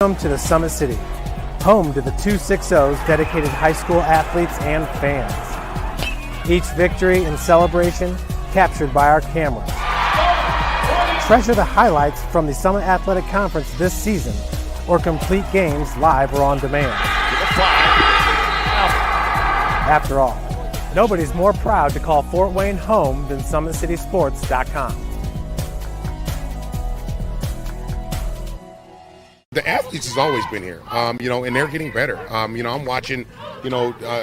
Welcome to the Summit City, home to the 260's dedicated high school athletes and fans. Each victory and celebration captured by our cameras. Treasure the highlights from the Summit Athletic Conference this season, or complete games live or on demand. After all, nobody's more proud to call Fort Wayne home than SummitCitySports.com. The athletes has always been here, and they're getting better. I'm watching,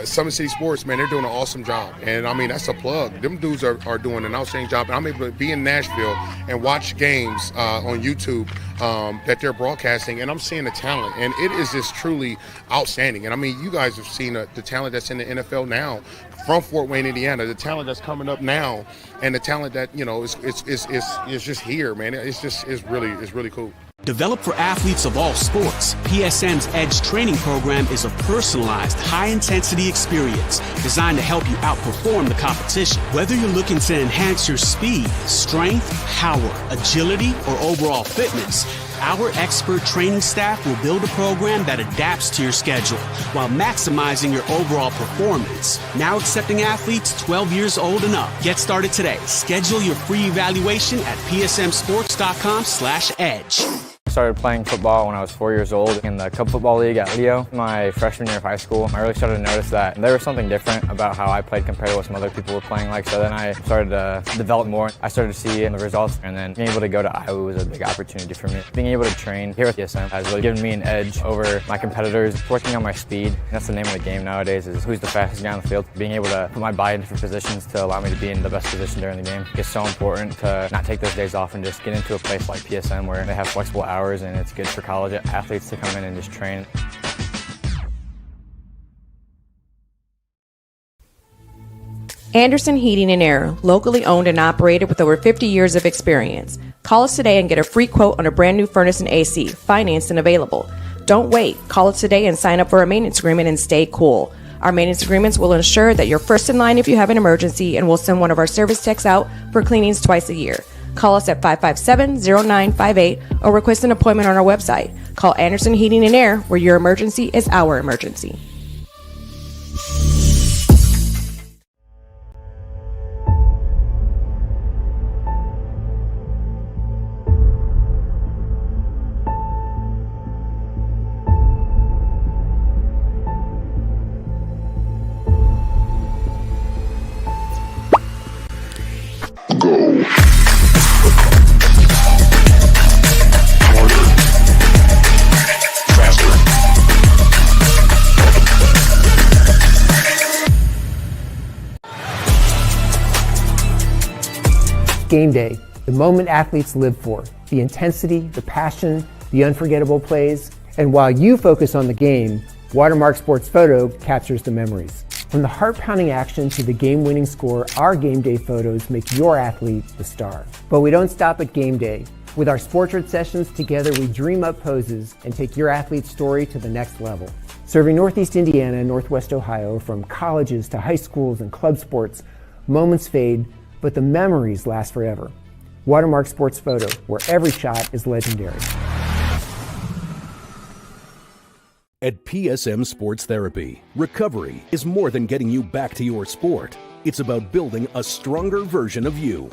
Summit City Sports, man, they're doing an awesome job. And, that's a plug. Them dudes are doing an outstanding job. And I'm able to be in Nashville and watch games on YouTube that they're broadcasting, and I'm seeing the talent. And it is just truly outstanding. And, you guys have seen the talent that's in the NFL now from Fort Wayne, Indiana, the talent that's coming up now, and the talent that, is just here, man. It's really cool. Developed for athletes of all sports, PSM's Edge training program is a personalized, high-intensity experience designed to help you outperform the competition. Whether you're looking to enhance your speed, strength, power, agility, or overall fitness, our expert training staff will build a program that adapts to your schedule while maximizing your overall performance. Now accepting athletes 12 years old and up. Get started today. Schedule your free evaluation at psmsports.com/edge. I started playing football when I was 4 years old in the Cub Football League at Leo. My freshman year of high school, I really started to notice that there was something different about how I played compared to what some other people were playing like. So then I started to develop more. I started to see the results, and then being able to go to Iowa was a big opportunity for me. Being able to train here at PSM has really given me an edge over my competitors. Working on my speed, that's the name of the game nowadays, is who's the fastest guy on the field. Being able to put my body in different positions to allow me to be in the best position during the game. It's so important to not take those days off and just get into a place like PSM where they have flexible hours, and it's good for college athletes to come in and just train. Anderson Heating and Air, locally owned and operated with over 50 years of experience. Call us today and get a free quote on a brand new furnace and AC, financed and available. Don't wait. Call us today and sign up for a maintenance agreement and stay cool. Our maintenance agreements will ensure that you're first in line if you have an emergency, and we'll send one of our service techs out for cleanings twice a year. Call us at 557-0958 or request an appointment on our website. Call Anderson Heating and Air, where your emergency is our emergency. Game day, the moment athletes live for, the intensity, the passion, the unforgettable plays. And while you focus on the game, Watermark Sports Photo captures the memories. From the heart-pounding action to the game-winning score, our game day photos make your athlete the star. But we don't stop at game day. With our Sportrait sessions, together we dream up poses and take your athlete's story to the next level. Serving Northeast Indiana and Northwest Ohio, from colleges to high schools and club sports, moments fade, but the memories last forever. Watermark Sports Photo, where every shot is legendary. At PSM Sports Therapy, recovery is more than getting you back to your sport. It's about building a stronger version of you.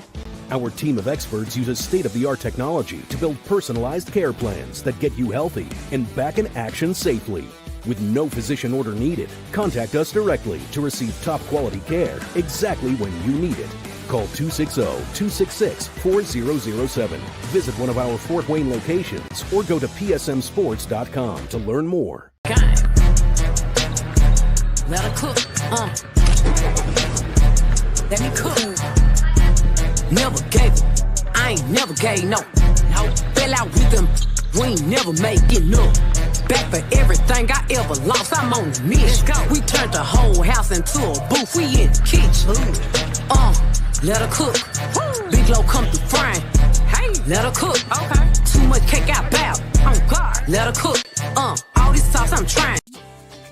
Our team of experts uses state-of-the-art technology to build personalized care plans that get you healthy and back in action safely. With no physician order needed, contact us directly to receive top-quality care exactly when you need it. Call 260-266-4007. Visit one of our Fort Wayne locations or go to psmsports.com to learn more. Let her cook, let me cook. Never gave it, I ain't never gave no. Fell out with them, we ain't never make it look. Back for everything I ever lost, I'm on the mission. We turned the whole house into a booth, we in the kitchen. Let her cook. Big low come through frying. Hey, let her cook. Okay. Too much cake out bow. Oh God. Let her cook. All this sauce I'm trying.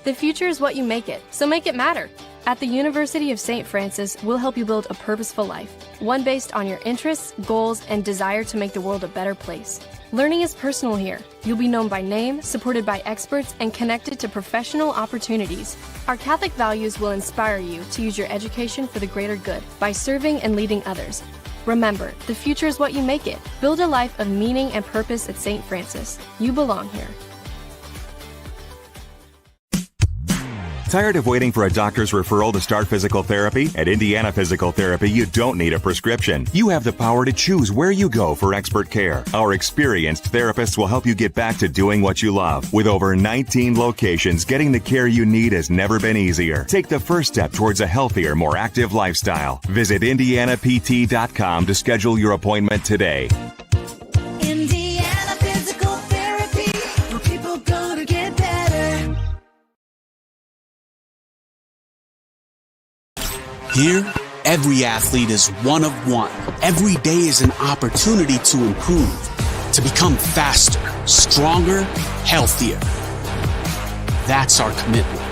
The future is what you make it, so make it matter. At the University of St. Francis, we'll help you build a purposeful life, one based on your interests, goals, and desire to make the world a better place. Learning is personal here. You'll be known by name, supported by experts, and connected to professional opportunities. Our Catholic values will inspire you to use your education for the greater good by serving and leading others. Remember, the future is what you make it. Build a life of meaning and purpose at St. Francis. You belong here. Tired of waiting for a doctor's referral to start physical therapy? At Indiana Physical Therapy, you don't need a prescription. You have the power to choose where you go for expert care. Our experienced therapists will help you get back to doing what you love. With over 19 locations, getting the care you need has never been easier. Take the first step towards a healthier, more active lifestyle. Visit IndianaPT.com to schedule your appointment today. Indiana Physical Therapy, where people go to get better. Here, every athlete is one of one. Every day is an opportunity to improve, to become faster, stronger, healthier. That's our commitment.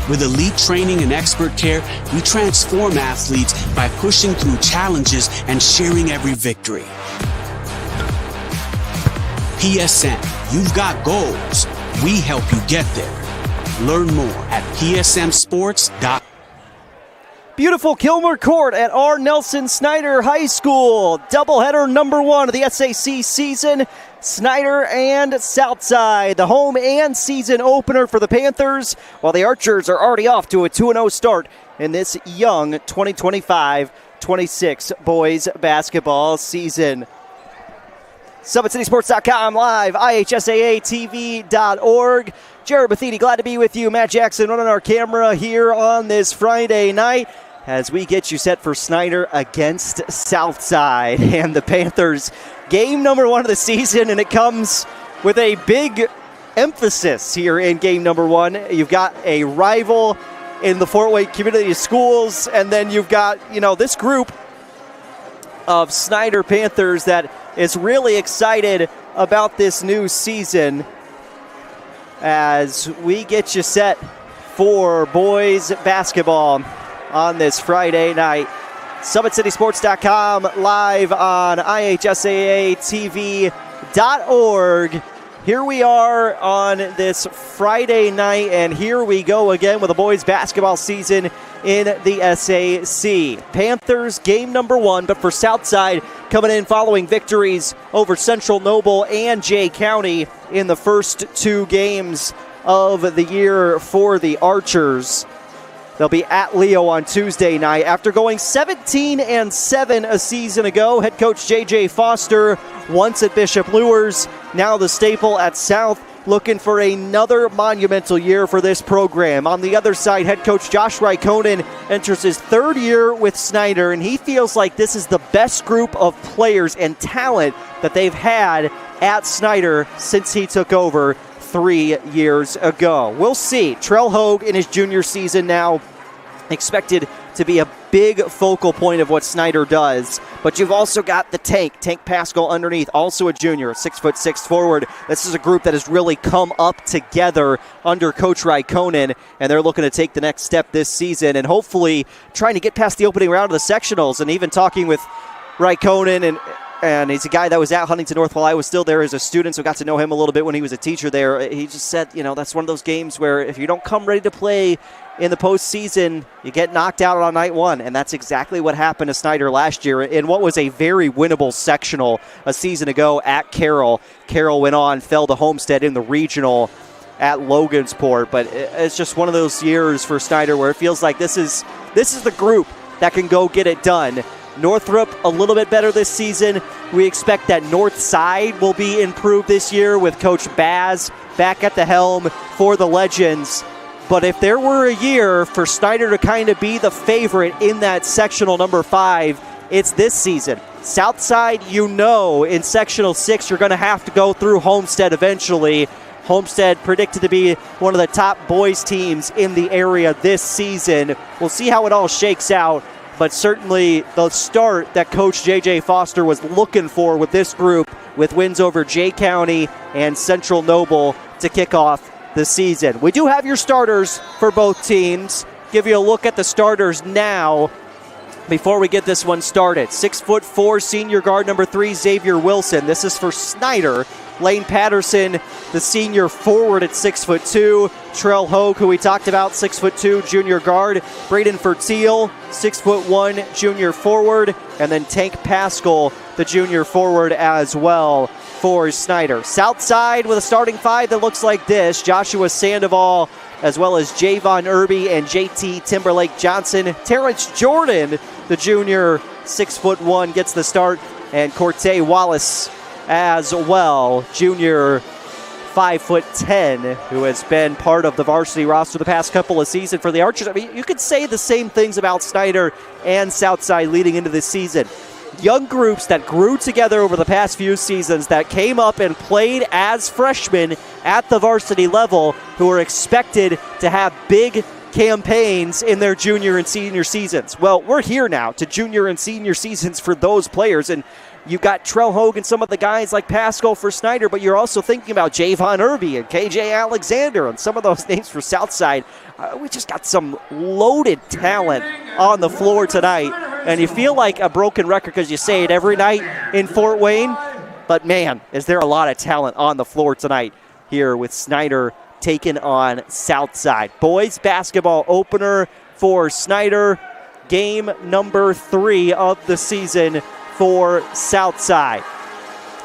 With elite training and expert care, we transform athletes by pushing through challenges and sharing every victory. PSM, you've got goals. We help you get there. Learn more at psmsports.com. Beautiful Kilmer Court at R. Nelson Snider High School. Doubleheader number 1 of the SAC season. Snider and Southside, the home and season opener for the Panthers, while the Archers are already off to a 2-0 start in this young 2025-26 boys basketball season. SummitCitySports.com live, IHSAATV.org. Jared Matheny, glad to be with you. Matt Jackson running our camera here on this Friday night as we get you set for Snider against Southside and the Panthers. Game number 1 of the season, and it comes with a big emphasis here in game number 1. You've got a rival in the Fort Wayne Community Schools, and then you've got, this group of Snider Panthers that is really excited about this new season as we get you set for boys basketball on this Friday night. SummitCitySports.com live on IHSAATV.org. Here we are on this Friday night, and here we go again with the boys basketball season in the SAC. Panthers game number 1, but for Southside coming in following victories over Central Noble and Jay County in the first 2 games of the year for the Archers. They'll be at Leo on Tuesday night. After going 17-7 a season ago, head coach J.J. Foster, once at Bishop Luers, now the staple at South, looking for another monumental year for this program. On the other side, head coach Josh Raikkonen enters his 3rd year with Snider, and he feels like this is the best group of players and talent that they've had at Snider since he took over 3 years ago. We'll see. Trell Hogue in his junior season now, expected to be a big focal point of what Snider does. But you've also got the Tank Pascal underneath, also a junior, 6'6" forward. This is a group that has really come up together under Coach Raikkonen, and they're looking to take the next step this season and hopefully trying to get past the opening round of the sectionals. And even talking with Raikkonen, and he's a guy that was at Huntington North while I was still there as a student, so got to know him a little bit when he was a teacher there. He just said, that's one of those games where if you don't come ready to play in the postseason, you get knocked out on night 1, and that's exactly what happened to Snider last year in what was a very winnable sectional a season ago at Carroll. Carroll went on, fell to Homestead in the regional at Logansport, but it's just one of those years for Snider where it feels like this is the group that can go get it done. Northrop a little bit better this season. We expect that North Side will be improved this year with Coach Baz back at the helm for the Legends. But if there were a year for Snider to kind of be the favorite in that sectional number 5, it's this season. Southside, in sectional 6, you're going to have to go through Homestead eventually. Homestead predicted to be one of the top boys teams in the area this season. We'll see how it all shakes out. But certainly the start that Coach J.J. Foster was looking for with this group, with wins over Jay County and Central Noble to kick off the season. We do have your starters for both teams. Give you a look at the starters now before we get this one started. 6'4" senior guard number 3, Xavier Wilson. This is for Snider. Lane Patterson, the senior forward at 6'2". Trell Hogue, who we talked about, 6'2", junior guard. Braden Fertiel, 6'1", junior forward. And then Tank Pascal, the junior forward as well for Snider. Southside with a starting five that looks like this. Joshua Sandoval, as well as Javon Irby and JT Timberlake Johnson. Terrence Jordan, the junior 6'1", gets the start. And Cortez Wallace as well, junior 5'10", who has been part of the varsity roster the past couple of seasons for the Archers. I mean, you could say the same things about Snider and Southside leading into this season. Young groups that grew together over the past few seasons that came up and played as freshmen at the varsity level, who are expected to have big campaigns in their junior and senior seasons. Well, we're here now to junior and senior seasons for those players, and you've got Trell Hogue and some of the guys like Pascal for Snider, but you're also thinking about Javon Irby and KJ Alexander and some of those names for Southside. We just got some loaded talent on the floor tonight, and you feel like a broken record because you say it every night in Fort Wayne, but man, is there a lot of talent on the floor tonight here with Snider taking on Southside. Boys basketball opener for Snider, game number 3 of the season for Southside,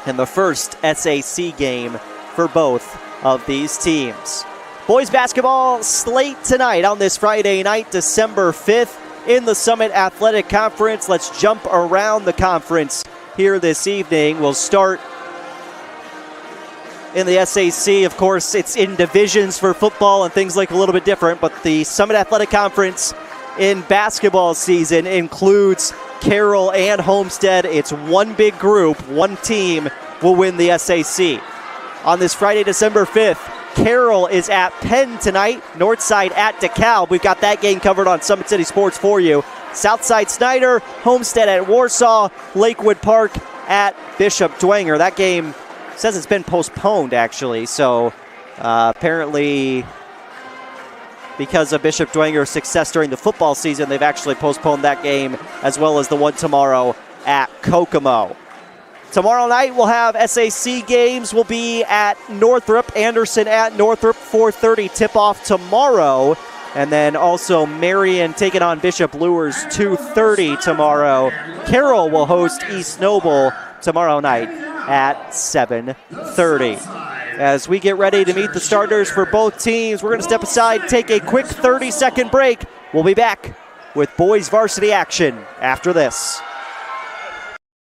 and the first SAC game for both of these teams. Boys basketball slate tonight on this Friday night, December 5th, in the Summit Athletic Conference. Let's jump around the conference here this evening. We'll start in the SAC. Of course, it's in divisions for football and things like a little bit different, but the Summit Athletic Conference in basketball season includes Carroll and Homestead. It's one big group, one team will win the SAC. On this Friday, December 5th, Carroll is at Penn tonight, Northside at DeKalb. We've got that game covered on Summit City Sports for you. Southside Snider, Homestead at Warsaw, Lakewood Park at Bishop Dwenger. That game says it's been postponed, actually, so apparently because of Bishop Dwenger's success during the football season, they've actually postponed that game, as well as the one tomorrow at Kokomo. Tomorrow night we'll have SAC games. We'll be at Northrop, Anderson at Northrop, 4:30 tip-off tomorrow. And then also Marion taking on Bishop Luers, 2:30 tomorrow. Carroll will host East Noble tomorrow night at 7:30. As we get ready to meet the starters for both teams, we're going to step aside, take a quick 30-second break. We'll be back with boys varsity action after this.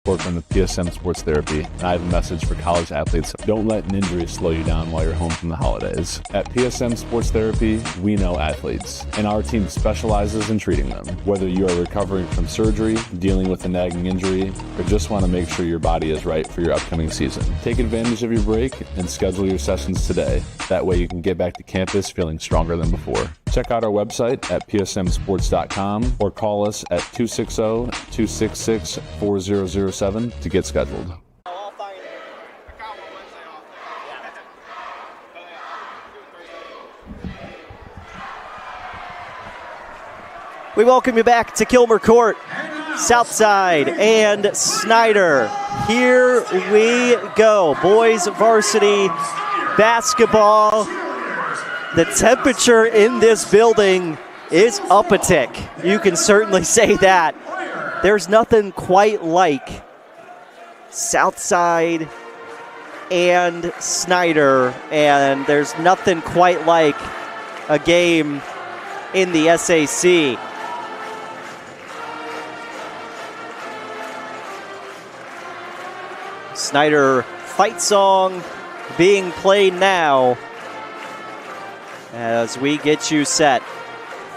From the PSM Sports Therapy, and I have a message for college athletes. Don't let an injury slow you down while you're home from the holidays. At PSM Sports Therapy, we know athletes, and our team specializes in treating them. Whether you are recovering from surgery, dealing with a nagging injury, or just want to make sure your body is right for your upcoming season, take advantage of your break and schedule your sessions today. That way you can get back to campus feeling stronger than before. Check out our website at psmsports.com or call us at 260-266-4007 to get scheduled. We welcome you back to Kilmer Court, Southside and Snider. Here we go. Boys varsity basketball. The temperature in this building is up a tick. You can certainly say that. There's nothing quite like Southside and Snider, and there's nothing quite like a game in the SAC. Snider fight song being played now as we get you set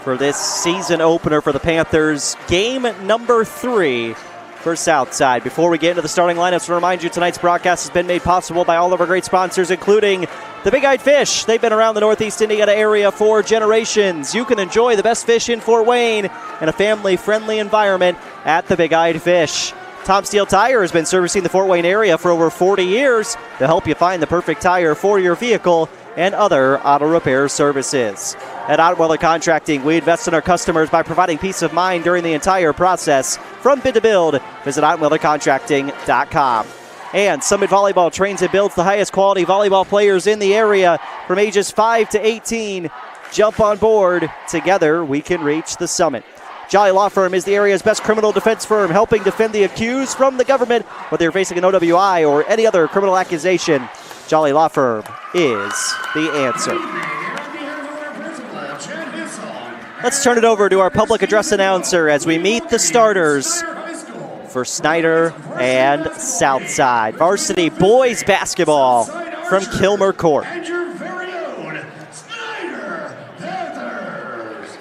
for this season opener for the Panthers, game number 3 for Southside. Before we get into the starting lineups, to remind you tonight's broadcast has been made possible by all of our great sponsors, including the Big Eyed Fish. They've been around the Northeast Indiana area for generations. You can enjoy the best fish in Fort Wayne in a family-friendly environment at the Big Eyed Fish. Tom Steele Tire has been servicing the Fort Wayne area for over 40 years to help you find the perfect tire for your vehicle and other auto repair services. At Otweller Contracting, we invest in our customers by providing peace of mind during the entire process. From bid to build, visit OtwellerContracting.com. And Summit Volleyball trains and builds the highest quality volleyball players in the area from ages 5 to 18. Jump on board. Together, we can reach the summit. Jolly Law Firm is the area's best criminal defense firm, helping defend the accused from the government, whether you're facing an OWI or any other criminal accusation. Jolly Law Firm is the answer. Let's turn it over to our public address announcer as we meet the starters for Snider and Southside. Varsity boys basketball from Kilmer Court. And your very own Snider Panthers.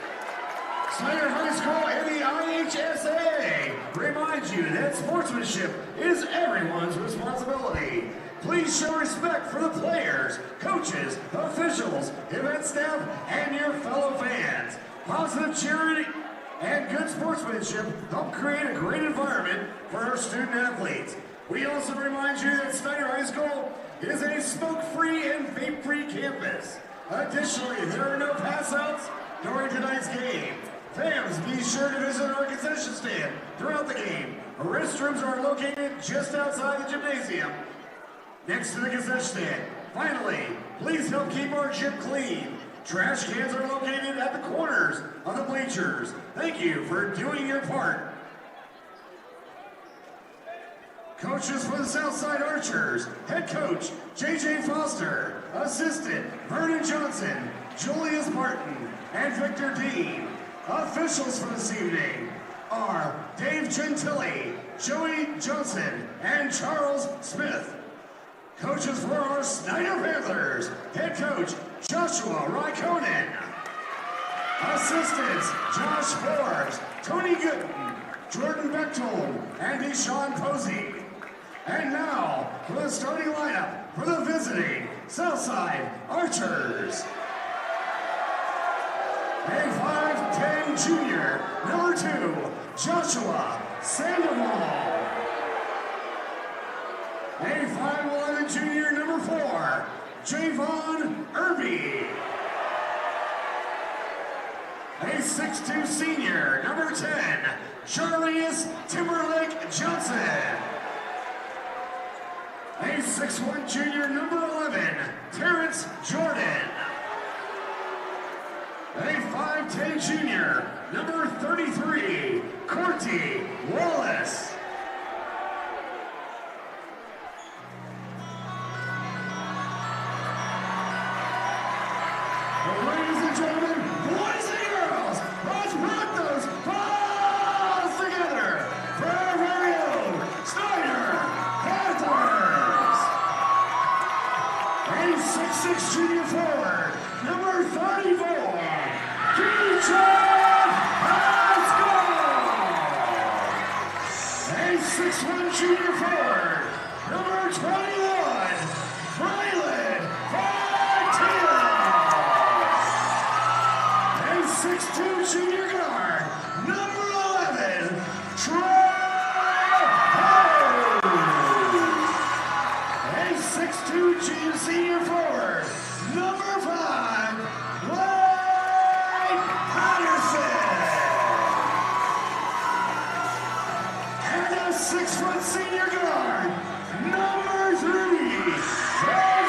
Snider High School and the IHSA remind you that sportsmanship is everyone's responsibility. Please show respect for the players, coaches, officials, event staff, and your fellow fans. Positive cheering and good sportsmanship help create a great environment for our student athletes. We also remind you that Snider High School is a smoke-free and vape-free campus. Additionally, there are no pass-outs during tonight's game. Fans, be sure to visit our concession stand throughout the game. Our restrooms are located just outside the gymnasium, next to the concession stand. Finally, please help keep our gym clean. Trash cans are located at the corners of the bleachers. Thank you for doing your part. Coaches for the Southside Archers, head coach J.J. Foster, assistant Vernon Johnson, Julius Martin, and Victor Dean. Officials for this evening are Dave Gentili, Joey Johnson, and Charles Smith. Coaches for our Snider Panthers, head coach Joshua Raikkonen. Assistants Josh Forbes, Tony Gooden, Jordan Bechtold, and Deshaun Posey. And now for the starting lineup for the visiting Southside Archers. A 5'10" junior, number 2, Joshua Sandoval. A 5'11" junior, number 4, Javon Irby. A 6'2" senior, number 10, Charlius Timberlake Johnson. A 6'1" junior, number 11, Terrence Jordan. A 5'10" junior, number 33, Corty Wallace. Ladies and gentlemen, boys and girls, let's put those balls together for our very own Snider Panthers. A 6'6" junior forward, number 34, DJ Pascal. A 6'1" junior forward, number 21, Braylon Fontina. 6'2" junior guard, number 11, Trey Howard. A 6'2" senior forward, number 5, Blake Patterson. And a 6' senior guard, number 3,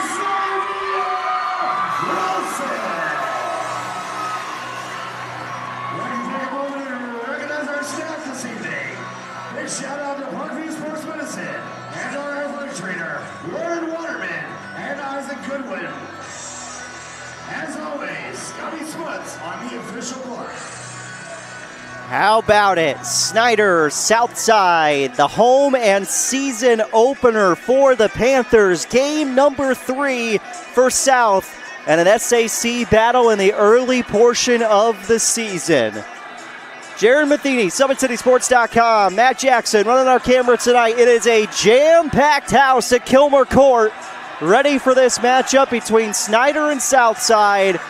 Xavier Wilson. Big shout out to Parkview Sports Medicine and our athletic trainer, Lauren Waterman and Isaac Goodwin. As always, Scotty Smuts on the official block. How about it? Snider, Southside, the home and season opener for the Panthers. Game number 3 for South and an SAC battle in the early portion of the season. Jaron Matheny, SummitCitySports.com. Matt Jackson running our camera tonight. It is a jam-packed house at Kilmer Court, ready for this matchup between Snider and Southside.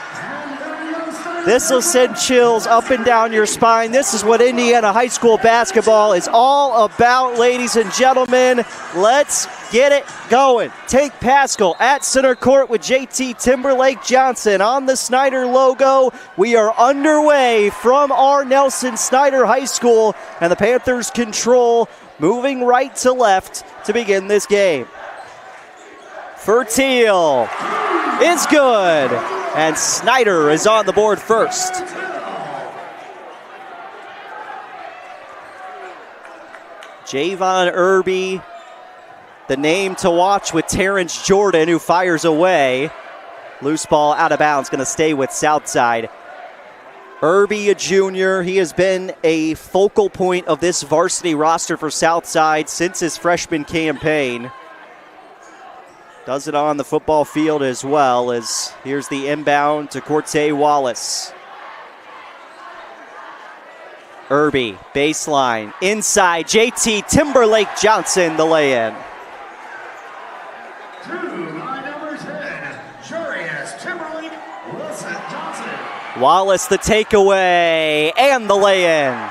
This will send chills up and down your spine. This is what Indiana high school basketball is all about, ladies and gentlemen. Let's get it going. Take Pascal at center court with JT Timberlake Johnson on the Snider logo. We are underway from our Nelson Snider High School, and the Panthers control moving right to left to begin this game. Fertil is good, and Snider is on the board first. Javon Irby, the name to watch with Terrence Jordan, who fires away. Loose ball out of bounds, going to stay with Southside. Irby, a junior, he has been a focal point of this varsity roster for Southside since his freshman campaign. Does it on the football field as well, as here's the inbound to Corte Wallace. Irby, baseline, inside, JT Timberlake Johnson, the lay-in. Wallace the takeaway and the lay-in.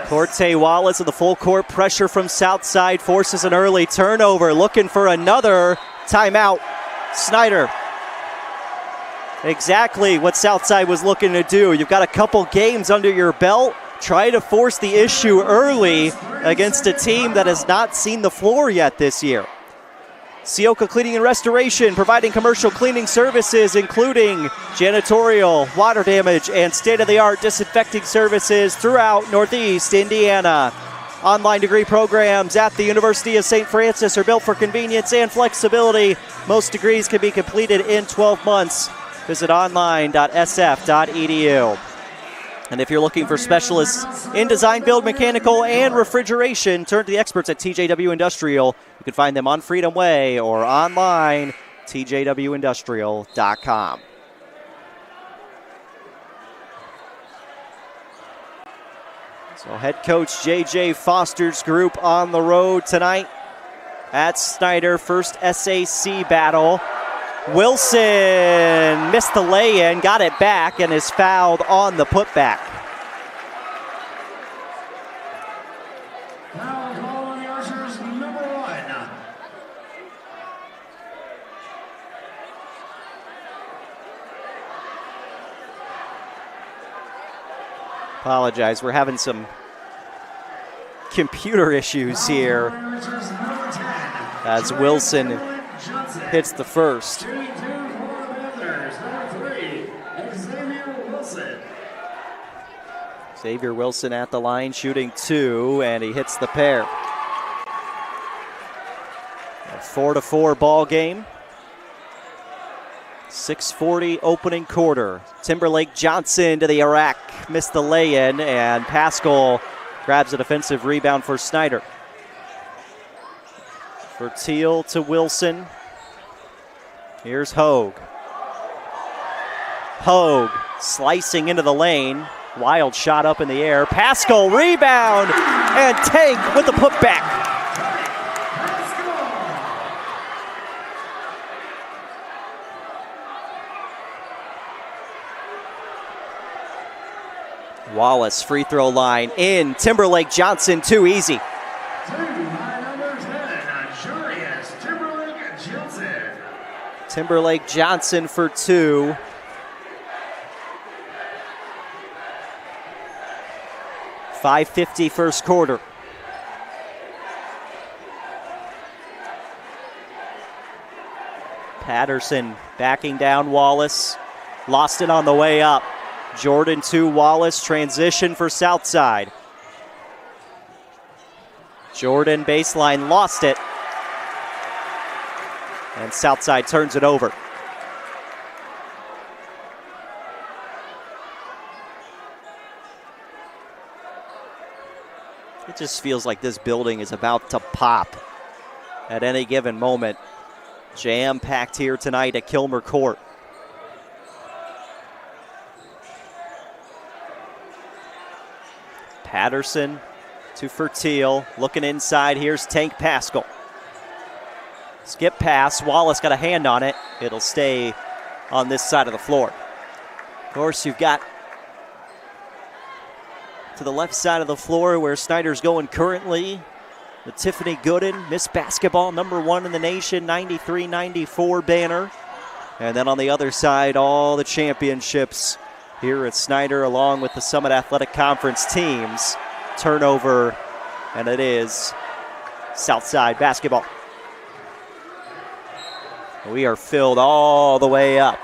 Corte Wallace with the full court pressure from Southside forces an early turnover, looking for another timeout. Snider. Exactly what Southside was looking to do. You've got a couple games under your belt. Try to force the issue early against a team that has not seen the floor yet this year. Sioka Cleaning and Restoration, providing commercial cleaning services, including janitorial, water damage, and state-of-the-art disinfecting services throughout Northeast Indiana. Online degree programs at the University of St. Francis are built for convenience and flexibility. Most degrees can be completed in 12 months. Visit online.sf.edu. And if you're looking for specialists in design, build, mechanical, and refrigeration, turn to the experts at TJW Industrial. You can find them on Freedom Way or online, tjwindustrial.com. So head coach J.J. Foster's group on the road tonight at Snider. First SAC battle. Wilson missed the lay-in, got it back, and is fouled on the putback. Foul call on the Archers, number 1. Apologize, we're having some computer issues here as Wilson hits the first. Xavier Wilson at the line, shooting 2, and he hits the pair. A 4-4 ball game. 6:40 opening quarter. Timberlake Johnson to the Iraq, missed the lay-in, and Pascal grabs a defensive rebound for Snider. For Teal to Wilson. Here's Hogue. Hogue slicing into the lane. Wild shot up in the air. Pascal rebound, and Tank with the putback. Wallace free throw line in. Timberlake Johnson too easy. Timberlake Johnson for 2. .550 first quarter. Patterson backing down Wallace. Lost it on the way up. Jordan to Wallace. Transition for Southside. Jordan baseline, lost it. And Southside turns it over. It just feels like this building is about to pop at any given moment. Jam-packed here tonight at Kilmer Court. Patterson to Fertil, looking inside. Here's Tank Pascal. Skip pass. Wallace got a hand on it. It'll stay on this side of the floor. Of course, you've got to the left side of the floor where Snider's going currently. The Tiffany Gooden, Miss Basketball, #1 in the nation, 93-94 banner. And then on the other side, all the championships here at Snider along with the Summit Athletic Conference teams. Turnover, and it is Southside basketball. We are filled all the way up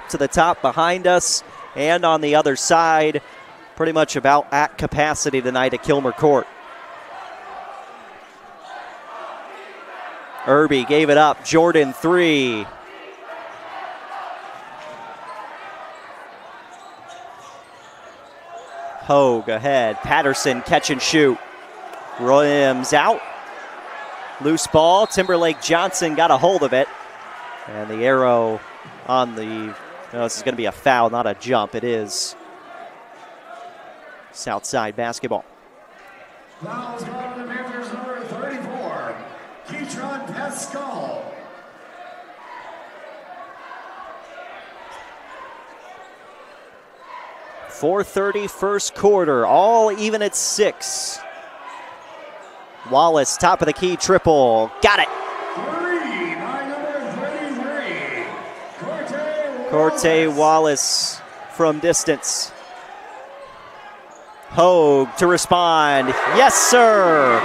to the top behind us and on the other side, pretty much about at capacity tonight at Kilmer Court. Irby gave it up, Jordan 3. Hogue ahead, Patterson catch and shoot. Williams out. Loose ball, Timberlake Johnson got a hold of it. And the arrow on the, no, this is going to be a foul, not a jump. It is Southside basketball. Fouls on the Panthers, number 34, Keitron Pascal. 4:30 first quarter, all even at 6. Wallace, top of the key triple. Got it. Corte Wallace from distance. Hogue to respond. Yes, sir.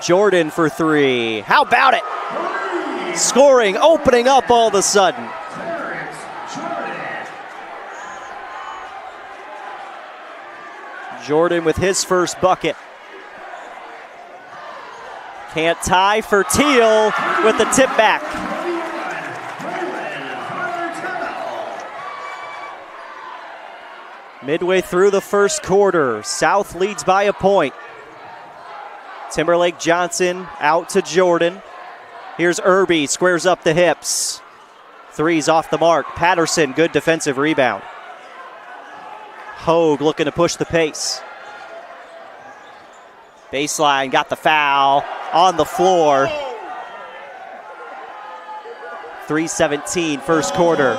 Jordan for 3. How about it? Scoring, opening up all of a sudden. Jordan with his first bucket. Can't tie for Teal with the tip back. Midway through the first quarter, South leads by a point. Timberlake Johnson out to Jordan. Here's Irby, squares up the hips. 3's off the mark. Patterson, good defensive rebound. Hogue looking to push the pace. Baseline, got the foul on the floor. 3:17 first quarter.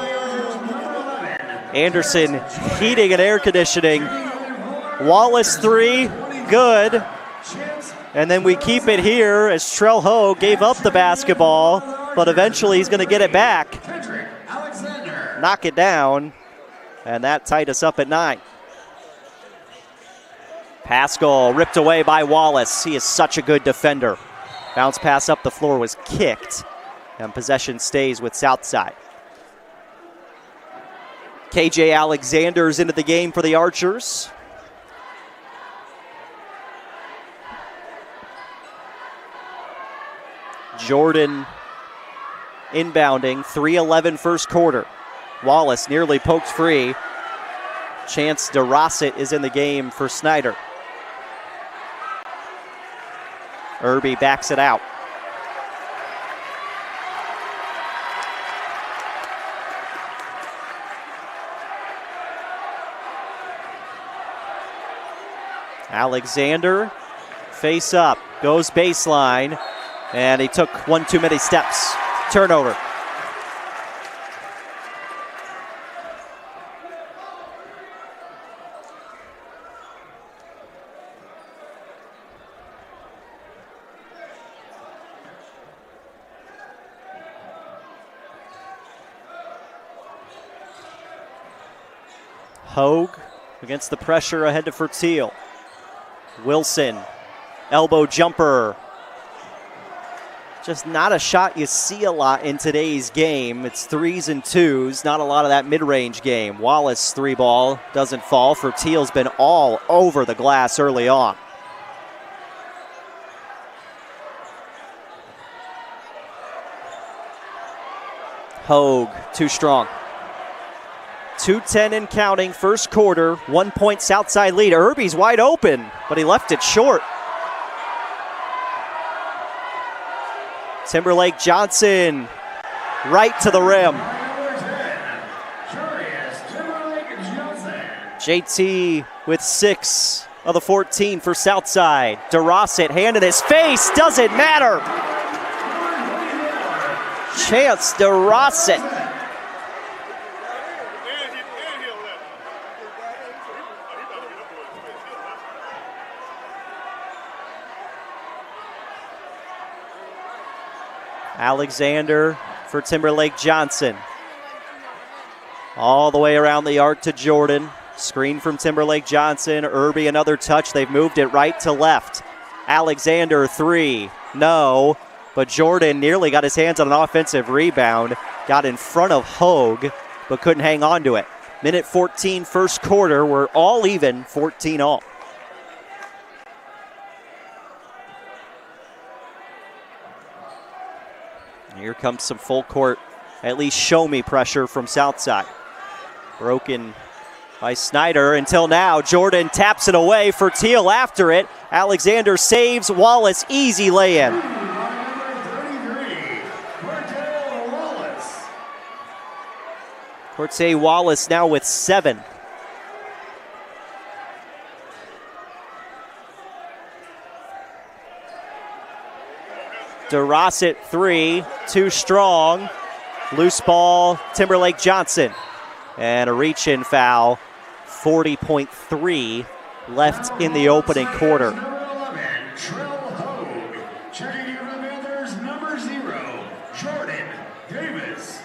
Anderson heating and air conditioning. Wallace 3, good. And then we keep it here as Trell Hogue gave up the basketball, but eventually he's going to get it back. Knock it down, and that tied us up at 9. Pascal ripped away by Wallace. He is such a good defender. Bounce pass up the floor was kicked, and possession stays with Southside. KJ Alexander's into the game for the Archers. Jordan inbounding, 3:11 first quarter. Wallace nearly poked free. Chance DeRosset is in the game for Snider. Irby backs it out. Alexander, face up, goes baseline. And he took one too many steps. Turnover. Hogue against the pressure ahead to Fertil. Wilson, elbow jumper. Just not a shot you see a lot in today's game. It's 3s and 2s, not a lot of that mid-range game. Wallace 3-ball doesn't fall. Fertil's been all over the glass early on. Hogue, too strong. 2:10 and counting, first quarter, 1 point Southside lead. Irby's wide open, but he left it short. Timberlake Johnson, right to the rim. JT with 6 of the 14 for Southside. DeRosset, hand in his face, doesn't matter. Chance DeRosset. Alexander for Timberlake Johnson. All the way around the arc to Jordan. Screen from Timberlake Johnson. Irby another touch. They've moved it right to left. Alexander 3. No. But Jordan nearly got his hands on an offensive rebound. Got in front of Hogue, but couldn't hang on to it. Minute 14 first quarter. We're all even, 14 all. Here comes some full court, at least show me pressure from Southside. Broken by Snider until now. Jordan taps it away for Teal after it. Alexander saves. Wallace, easy lay-in. Cortez Wallace now with 7. DeRosset 3, too strong. Loose ball, Timberlake Johnson. And a reach-in foul, 40.3 left in the opening quarter. Checking in for the Panthers, number 0, Jordan Davis.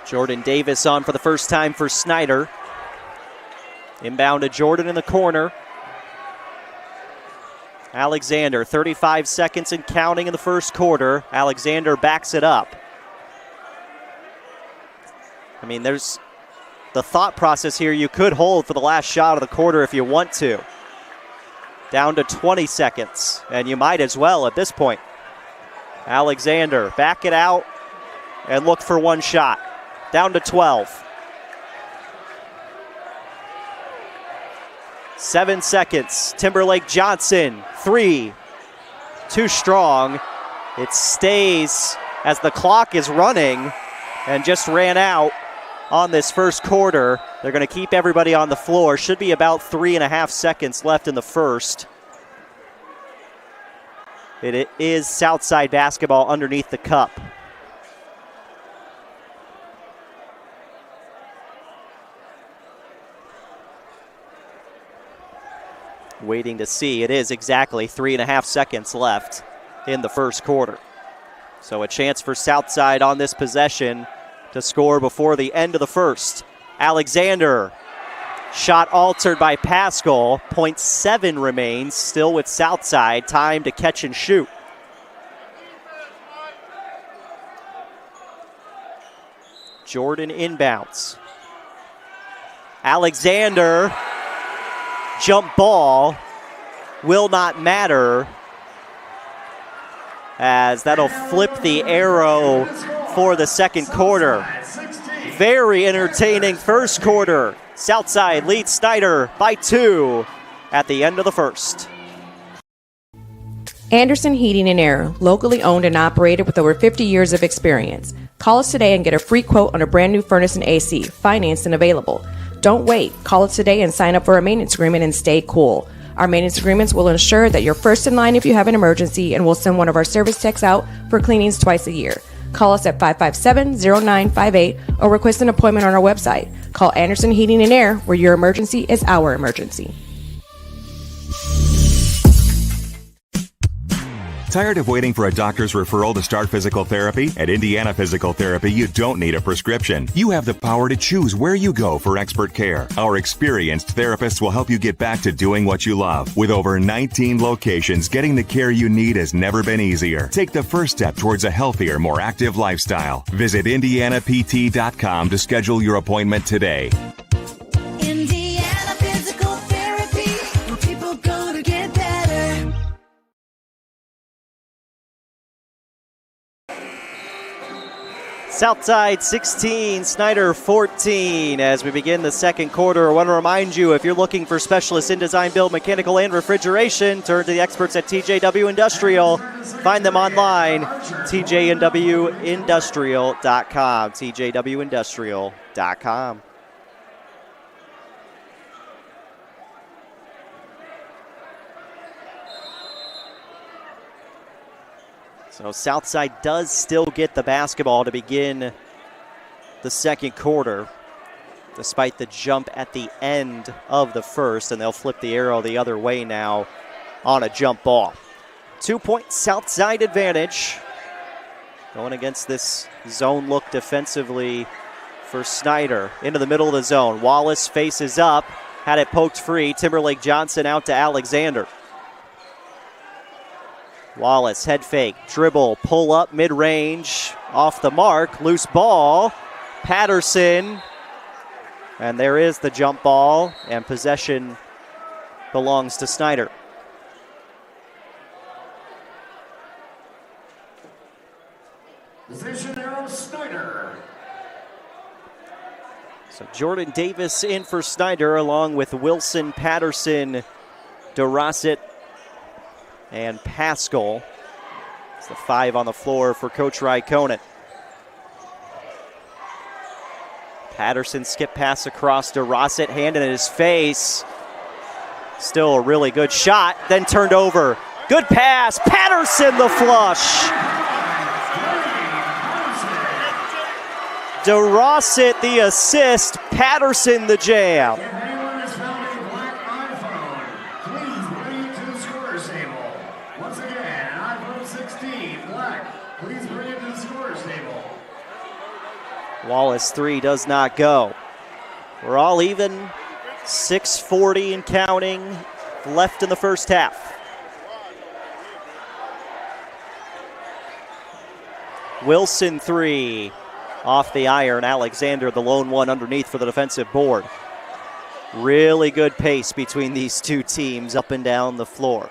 Jordan Davis on for the first time for Snider. Inbound to Jordan in the corner. Alexander, 35 seconds and counting in the first quarter. Alexander backs it up. I mean, there's the thought process here. You could hold for the last shot of the quarter if you want to. Down to 20 seconds, and you might as well at this point. Alexander, back it out and look for one shot. Down to 12. 7 seconds. Timberlake Johnson, 3. Too strong. It stays as the clock is running and just ran out on this first quarter. They're going to keep everybody on the floor. Should be about 3.5 seconds left in the first. It is Southside basketball underneath the cup. Waiting to see. It is exactly 3.5 seconds left in the first quarter. So a chance for Southside on this possession to score before the end of the first. Alexander, shot altered by Pascal. 0.7 remains, still with Southside. Time to catch and shoot. Jordan inbounds. Alexander, jump ball, will not matter, as that'll flip the arrow for the second quarter. Very entertaining first quarter. Southside leads Snider by 2 at the end of the first. Anderson Heating and Air, locally owned and operated with over 50 years of experience. Call us today and get a free quote on a brand new furnace and AC, financed and available. Don't wait. Call us today and sign up for a maintenance agreement and stay cool. Our maintenance agreements will ensure that you're first in line if you have an emergency, and we'll send one of our service techs out for cleanings twice a year. Call us at 557-0958 or request an appointment on our website. Call Anderson Heating and Air, where your emergency is our emergency. Tired of waiting for a doctor's referral to start physical therapy? At Indiana Physical Therapy, you don't need a prescription. You have the power to choose where you go for expert care. Our experienced therapists will help you get back to doing what you love. With over 19 locations, getting the care you need has never been easier. Take the first step towards a healthier, more active lifestyle. Visit IndianaPT.com to schedule your appointment today. Indiana Physical Therapy, where people go to get better. Southside 16, Snider 14. As we begin the second quarter, I want to remind you, if you're looking for specialists in design, build, mechanical, and refrigeration, turn to the experts at TJW Industrial. Find them online, tjwindustrial.com, tjwindustrial.com. So Southside does still get the basketball to begin the second quarter, despite the jump at the end of the first, and they'll flip the arrow the other way now on a jump ball. 2-point Southside advantage. Going against this zone look defensively for Snider. Into the middle of the zone. Wallace faces up. Had it poked free. Timberlake Johnson out to Alexander. Wallace, head fake, dribble, pull up, mid-range, off the mark, loose ball. Patterson, and there is the jump ball, and possession belongs to Snider. Possession arrow, Snider. So Jordan Davis in for Snider, along with Wilson, Patterson, DeRosset, and Pascal. It's the 5 on the floor for Coach Raikkonen. Patterson skip pass across DeRosset, hand in his face. Still a really good shot, then turned over. Good pass, Patterson the flush. DeRosset the assist, Patterson the jam. If anyone has found a black iPhone, please bring it to the scorer's table. Once again, an iPhone 16 black, please bring it to the scorer's table. Wallace 3 does not go. We're all even. 6:40 and counting left in the first half. Wilson 3 off the iron. Alexander the lone one underneath for the defensive board. Really good pace between these two teams up and down the floor.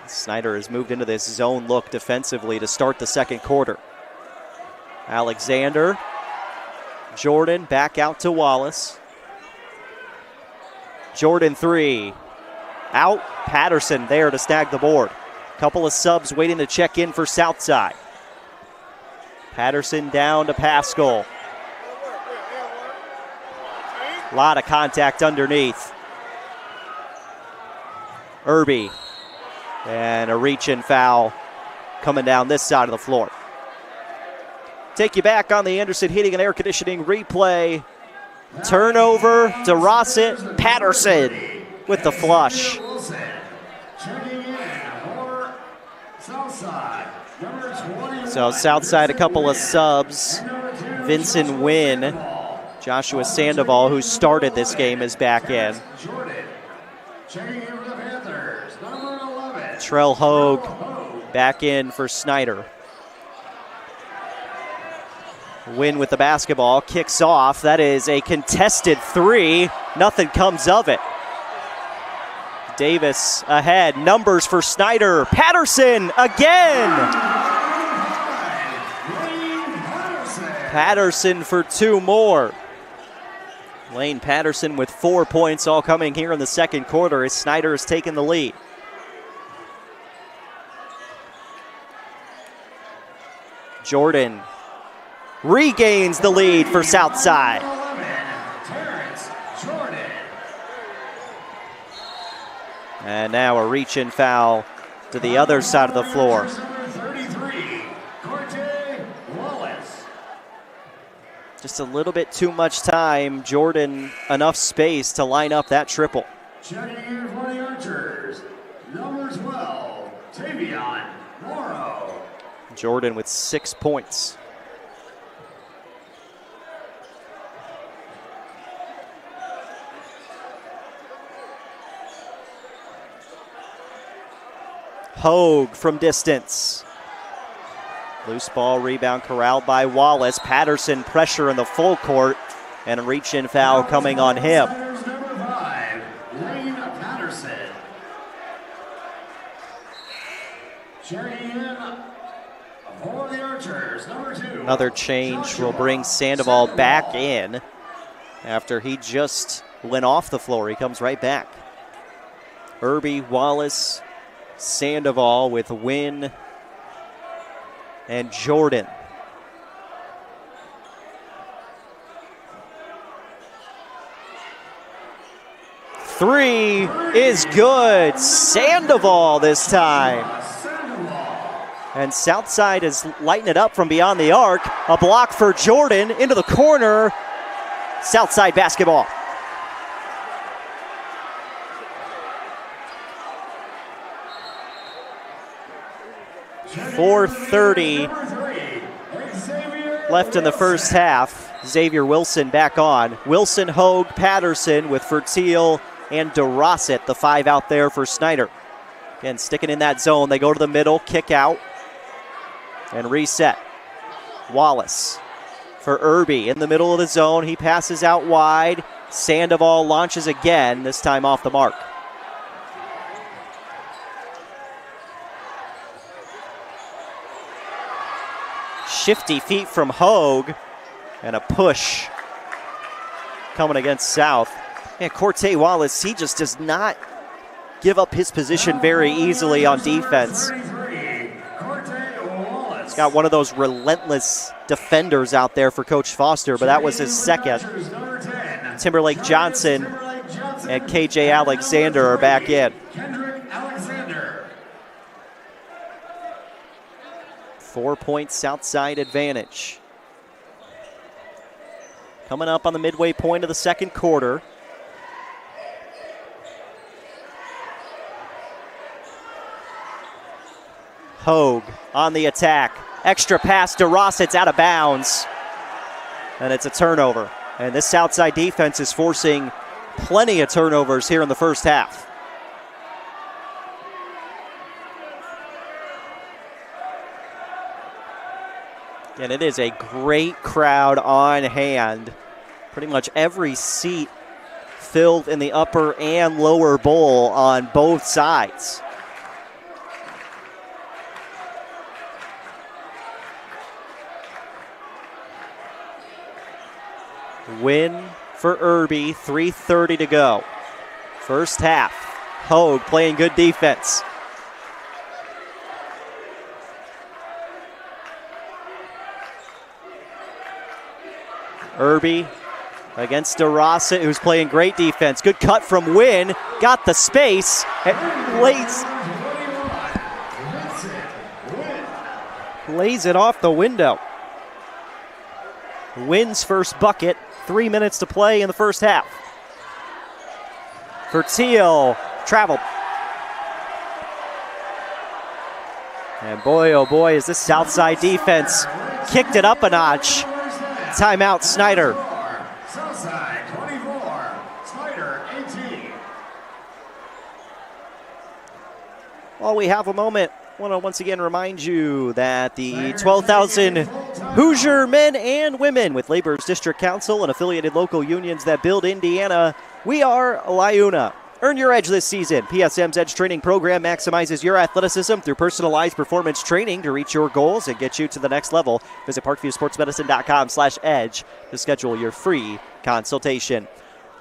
Snider has moved into this zone look defensively to start the second quarter. Alexander, Jordan back out to Wallace. Jordan 3, out, Patterson there to snag the board. Couple of subs waiting to check in for Southside. Patterson down to Pascal. A lot of contact underneath. Irby, and a reach-in foul coming down this side of the floor. Take you back on the Anderson Heating and Air Conditioning replay. Turnover, DeRosset, Patterson with the flush. So Southside a couple of subs. Vincent Wynn, Joshua Sandoval, who started this game, is back in. Trell Hogue back in for Snider. Wynn with the basketball, kicks off. That is a contested 3. Nothing comes of it. Davis ahead. Numbers for Snider. Patterson again. Patterson for 2 more. Lane Patterson with 4 points, all coming here in the second quarter as Snider has taken the lead. Jordan regains the lead for Southside. And now a reach-in foul to the other side of the floor. Just a little bit too much time. Jordan enough space to line up that triple. Checking in for the Archers, number 12, Tavion Morrow. Jordan with 6 points. Hogue from distance. Loose ball, rebound corralled by Wallace. Patterson pressure in the full court, and a reach-in foul coming on him. Number 5, Lane Patterson. Checking in for the Archers, number 2. Another change will bring Sandoval back in after he just went off the floor. He comes right back. Irby, Wallace, Sandoval with Wynn and Jordan. Three is good. Sandoval this time. And Southside is lighting it up from beyond the arc. A block for Jordan into the corner. Southside basketball. 4:30 left in the first half. Xavier Wilson back on. Wilson, Hogue, Patterson with Fertil and DeRosset, the 5 out there for Snider. Again, sticking in that zone. They go to the middle, kick out, and reset. Wallace for Irby in the middle of the zone. He passes out wide. Sandoval launches again, this time off the mark. Shifty feet from Hogue, and a push coming against South. And Corte Wallace, he just does not give up his position very easily on defense. He's got one of those relentless defenders out there for Coach Foster, but that was his second. Timberlake Johnson and KJ Alexander are back in. 4 points Southside advantage. Coming up on the midway point of the second quarter. Hogue on the attack. Extra pass to Ross. It's out of bounds. And it's a turnover. And this Southside defense is forcing plenty of turnovers here in the first half. And it is a great crowd on hand. Pretty much every seat filled in the upper and lower bowl on both sides. Win for Irby, 3:30 to go. First half, Hogue playing good defense. Irby against DeRosset, who's playing great defense. Good cut from Wynn. Got the space. And lays it off the window. Wynn's first bucket. 3 minutes to play in the first half. Fertil traveled. And boy, oh boy, is this Southside defense kicked it up a notch. Timeout, Snider. Southside 24, Snider 18. While we have a moment, I want to once again remind you that the 12,000 Hoosier men and women with Labor's District Council and affiliated local unions that build Indiana, we are LIUNA. Earn your edge this season. PSM's Edge Training Program maximizes your athleticism through personalized performance training to reach your goals and get you to the next level. Visit parkviewsportsmedicine.com/edge to schedule your free consultation.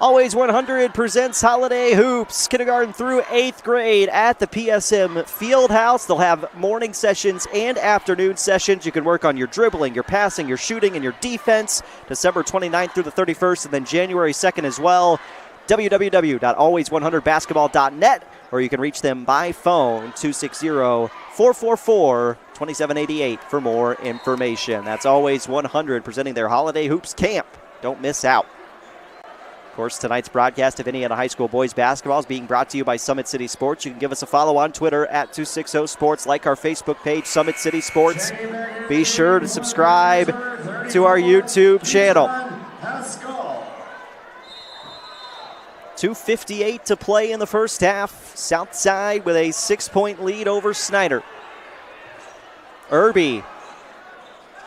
Always 100 presents Holiday Hoops, kindergarten through 8th grade at the PSM Fieldhouse. They'll have morning sessions and afternoon sessions. You can work on your dribbling, your passing, your shooting, and your defense. December 29th through the 31st, and then January 2nd as well. www.always100basketball.net, or you can reach them by phone 260-444-2788 for more information. That's Always 100 presenting their Holiday Hoops Camp. Don't miss out. Of course, tonight's broadcast of Indiana High School boys basketball is being brought to you by Summit City Sports. You can give us a follow on Twitter at 260 Sports, like our Facebook page, Summit City Sports. Be sure to subscribe to our YouTube channel. 2:58 to play in the first half. Southside with a 6-point lead over Snider. Irby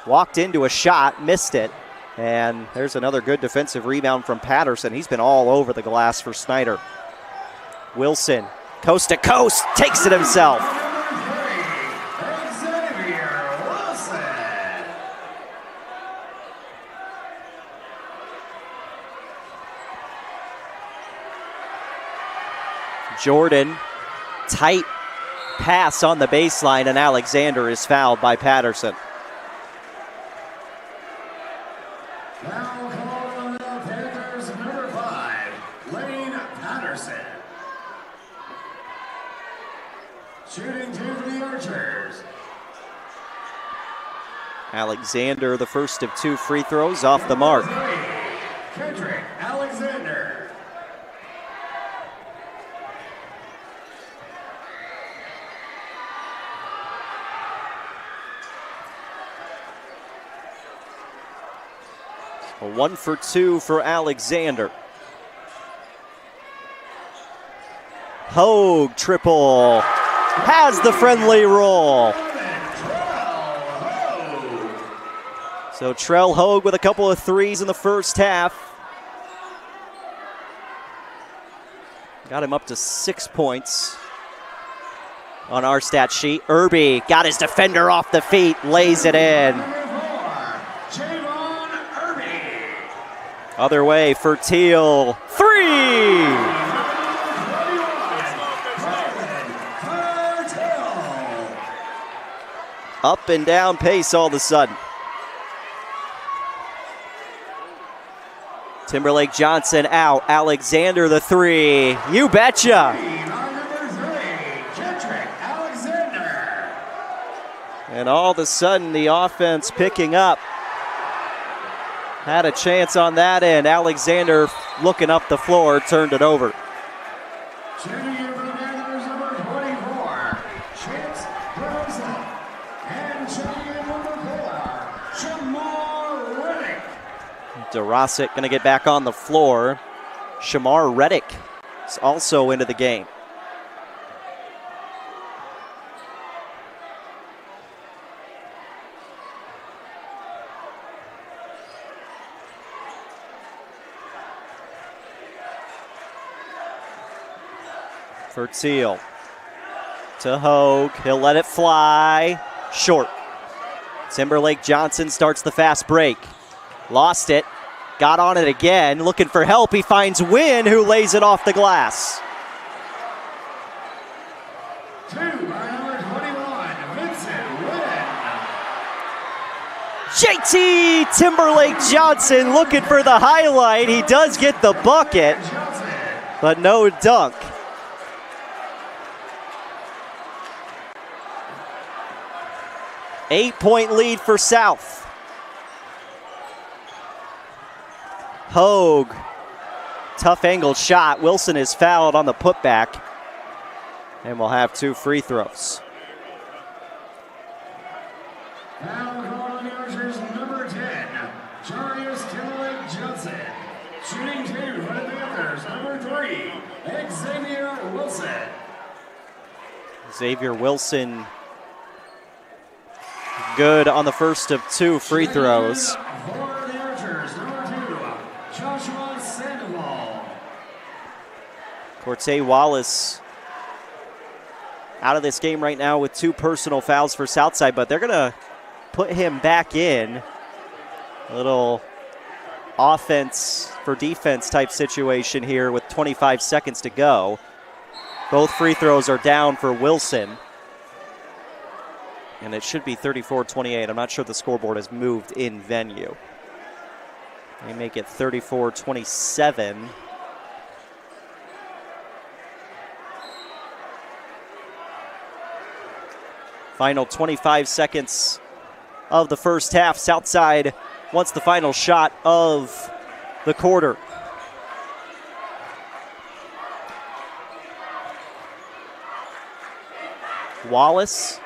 walked into a shot, missed it. And there's another good defensive rebound from Patterson. He's been all over the glass for Snider. Wilson, coast to coast, takes it himself. Jordan, tight pass on the baseline, and Alexander is fouled by Patterson. Foul called on the Panthers, number 5, Lane Patterson. Shooting two for the Archers. Alexander, the first of 2 free throws, off the mark. Kendrick Alexander. 1 for 2 for Alexander. Hogue triple. Has the friendly roll. So Trell Hogue with a couple of threes in the first half. Got him up to 6 points on our stat sheet. Irby got his defender off the feet, lays it in. Other way for Teal. 3! Up and down pace all of a sudden. Timberlake Johnson out. Alexander the 3. You betcha. And all of a sudden the offense picking up. Had a chance on that end. Alexander looking up the floor, turned it over. DeRossick going to get back on the floor. Shamar Reddick is also into the game. For Teal. To Hogue. He'll let it fly. Short. Timberlake Johnson starts the fast break. Lost it. Got on it again. Looking for help. He finds Wynn, who lays it off the glass. 2 by number 21, Vincent Wynn. JT Timberlake Johnson looking for the highlight. He does get the bucket, but no dunk. Eight-point lead for South. Hogue, tough angled shot. Wilson is fouled on the putback, and we'll have 2 free throws. Foul called on the Archers, number 10, Jarius Timberlake Johnson. Shooting 2 for the Panthers, number 3, Xavier Wilson. Xavier Wilson good on the first of 2 free throws. For the Archers, number 2, Joshua Sandoval. Cortez Wallace out of this game right now with 2 personal fouls for Southside, but they're going to put him back in. A little offense for defense type situation here with 25 seconds to go. Both free throws are down for Wilson. And it should be 34-28. I'm not sure the scoreboard has moved in venue. They make it 34-27. Final 25 seconds of the first half. Southside wants the final shot of the quarter. Wallace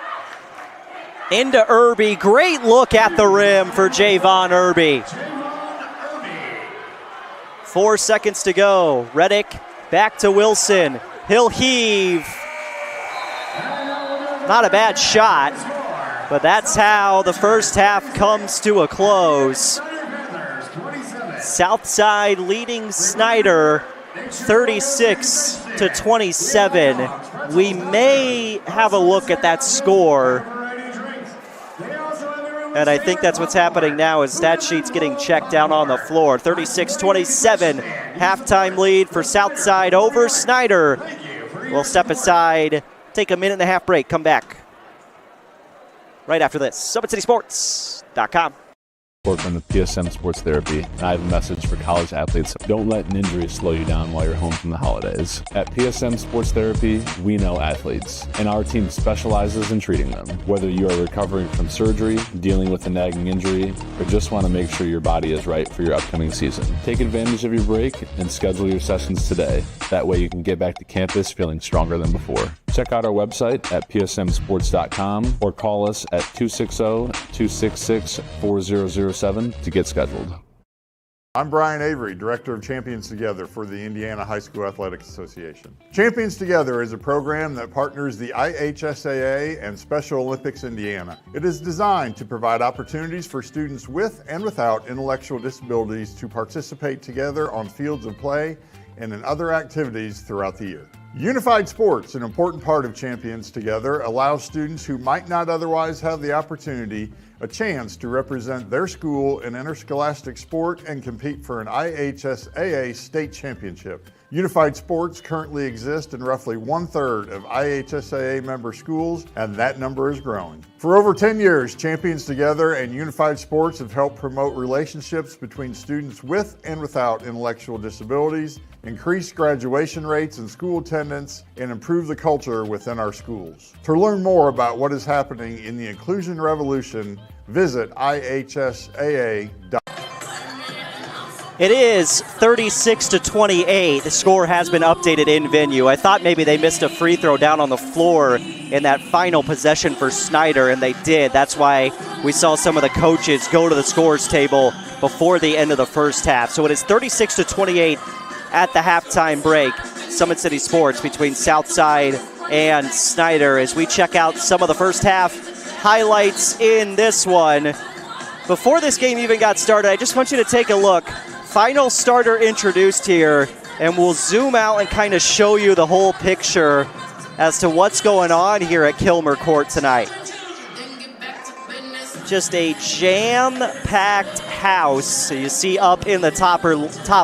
into Irby. Great look at the rim for Javon Irby. 4 seconds to go. Reddick back to Wilson. He'll heave. Not a bad shot, but that's how the first half comes to a close. Southside leading Snider 36-27. We may have a look at that score. And I think that's what's happening now as stat sheet's getting checked down on the floor. 36-27, halftime lead for Southside over Snider. We'll step aside, take a 1.5-minute break, come back right after this. SummitCitySports.com. From the PSM Sports Therapy, and I have a message for college athletes. Don't let an injury slow you down while you're home from the holidays. At PSM Sports Therapy, we know athletes, and our team specializes in treating them. Whether you are recovering from surgery, dealing with a nagging injury, or just want to make sure your body is right for your upcoming season, take advantage of your break and schedule your sessions today. That way you can get back to campus feeling stronger than before. Check out our website at psmsports.com or call us at 260-266-4007 to get scheduled. I'm Brian Avery, Director of Champions Together for the Indiana High School Athletics Association. Champions Together is a program that partners the IHSAA and Special Olympics Indiana. It is designed to provide opportunities for students with and without intellectual disabilities to participate together on fields of play and in other activities throughout the year. Unified Sports, an important part of Champions Together, allows students who might not otherwise have the opportunity a chance to represent their school in interscholastic sport and compete for an IHSAA state championship. Unified Sports currently exist in roughly 1/3 of IHSAA member schools, and that number is growing. For over 10 years, Champions Together and Unified Sports have helped promote relationships between students with and without intellectual disabilities, increase graduation rates and school attendance, and improve the culture within our schools. To learn more about what is happening in the inclusion revolution, visit ihsaa.com. It is 36-28. The score has been updated in venue. I thought maybe they missed a free throw down on the floor in that final possession for Snider, and they did. That's why we saw some of the coaches go to the scores table before the end of the first half. So it is 36-28 at the halftime break. Summit City Sports between Southside and Snider as we check out some of the first half highlights in this one. Before this game even got started, I just want you to take a look. Final starter introduced here, and we'll zoom out and kind of show you the whole picture as to what's going on here at Kilmer Court tonight. Just a jam-packed house. So you see up in the top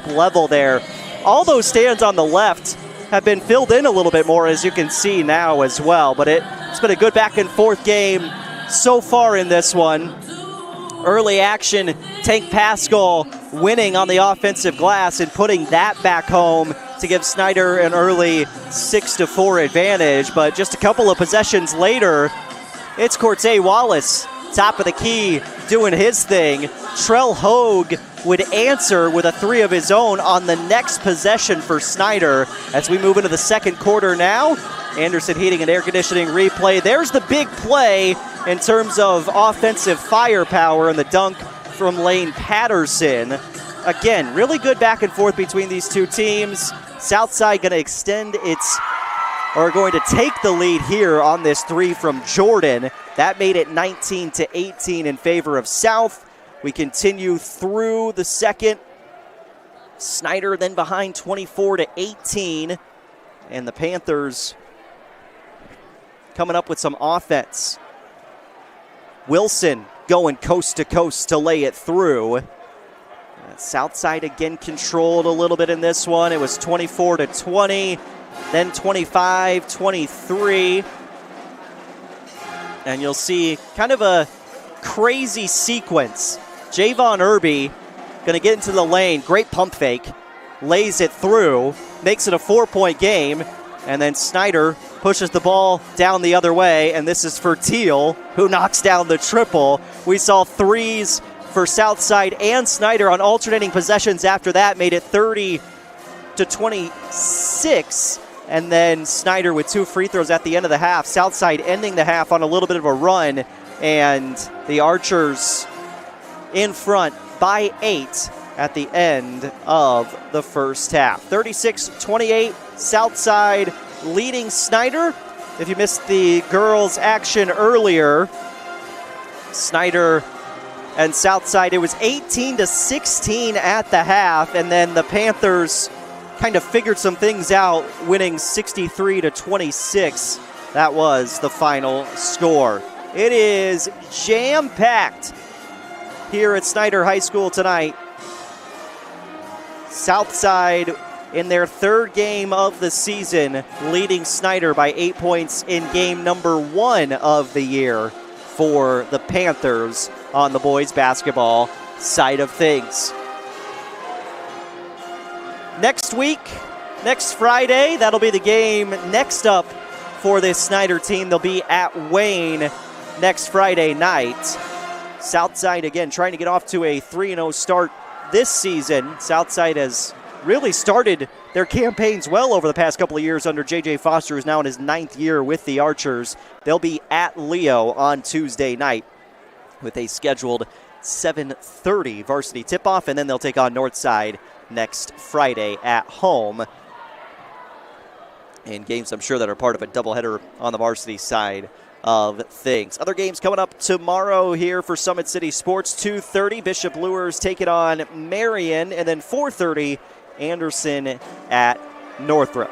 level there. All those stands on the left have been filled in a little bit more, as you can see now as well. But it's been a good back and forth game so far in this one. Early action, Tank Pascal winning on the offensive glass and putting that back home to give Snider an early 6-4 advantage. But just a couple of possessions later, it's Cortez Wallace, top of the key, doing his thing. Trell Hogue would answer with a three of his own on the next possession for Snider. As we move into the second quarter now, Anderson Heating and Air Conditioning replay. There's the big play in terms of offensive firepower and the dunk from Lane Patterson. Again, really good back and forth between these two teams. Southside going to going to take the lead here on this three from Jordan. That made it 19-18 in favor of South. We continue through the second. Snider then behind 24-18. And the Panthers coming up with some offense. Wilson going coast to coast to lay it through. Southside again controlled a little bit in this one. It was 24-20, then 25-23. And you'll see kind of a crazy sequence. Javon Irby going to get into the lane. Great pump fake. Lays it through. Makes it a 4-point game. And then Snider pushes the ball down the other way. And this is for Teal, who knocks down the triple. We saw threes for Southside and Snider on alternating possessions after that. Made it 30-26. And then Snider with two free throws at the end of the half. Southside ending the half on a little bit of a run. And the Archers in front by 8 at the end of the first half. 36-28, Southside leading Snider. If you missed the girls' action earlier, Snider and Southside, it was 18-16 at the half, and then the Panthers kind of figured some things out, winning 63-26. That was the final score. It is jam-packed here at Snider High School tonight. Southside in their third game of the season, leading Snider by 8 points in game number 1 of the year for the Panthers on the boys basketball side of things. Next week, next Friday, that'll be the game next up for this Snider team. They'll be at Wayne next Friday night. Southside, again, trying to get off to a 3-0 start this season. Southside has really started their campaigns well over the past couple of years under J.J. Foster, who's now in his 9th year with the Archers. They'll be at Leo on Tuesday night with a scheduled 7:30 varsity tip-off, and then they'll take on Northside next Friday at home. And games I'm sure that are part of a doubleheader on the varsity side of things. Other games coming up tomorrow here for Summit City Sports. 2:30, Bishop Lures taking on Marion, and then 4:30, Anderson at Northrop.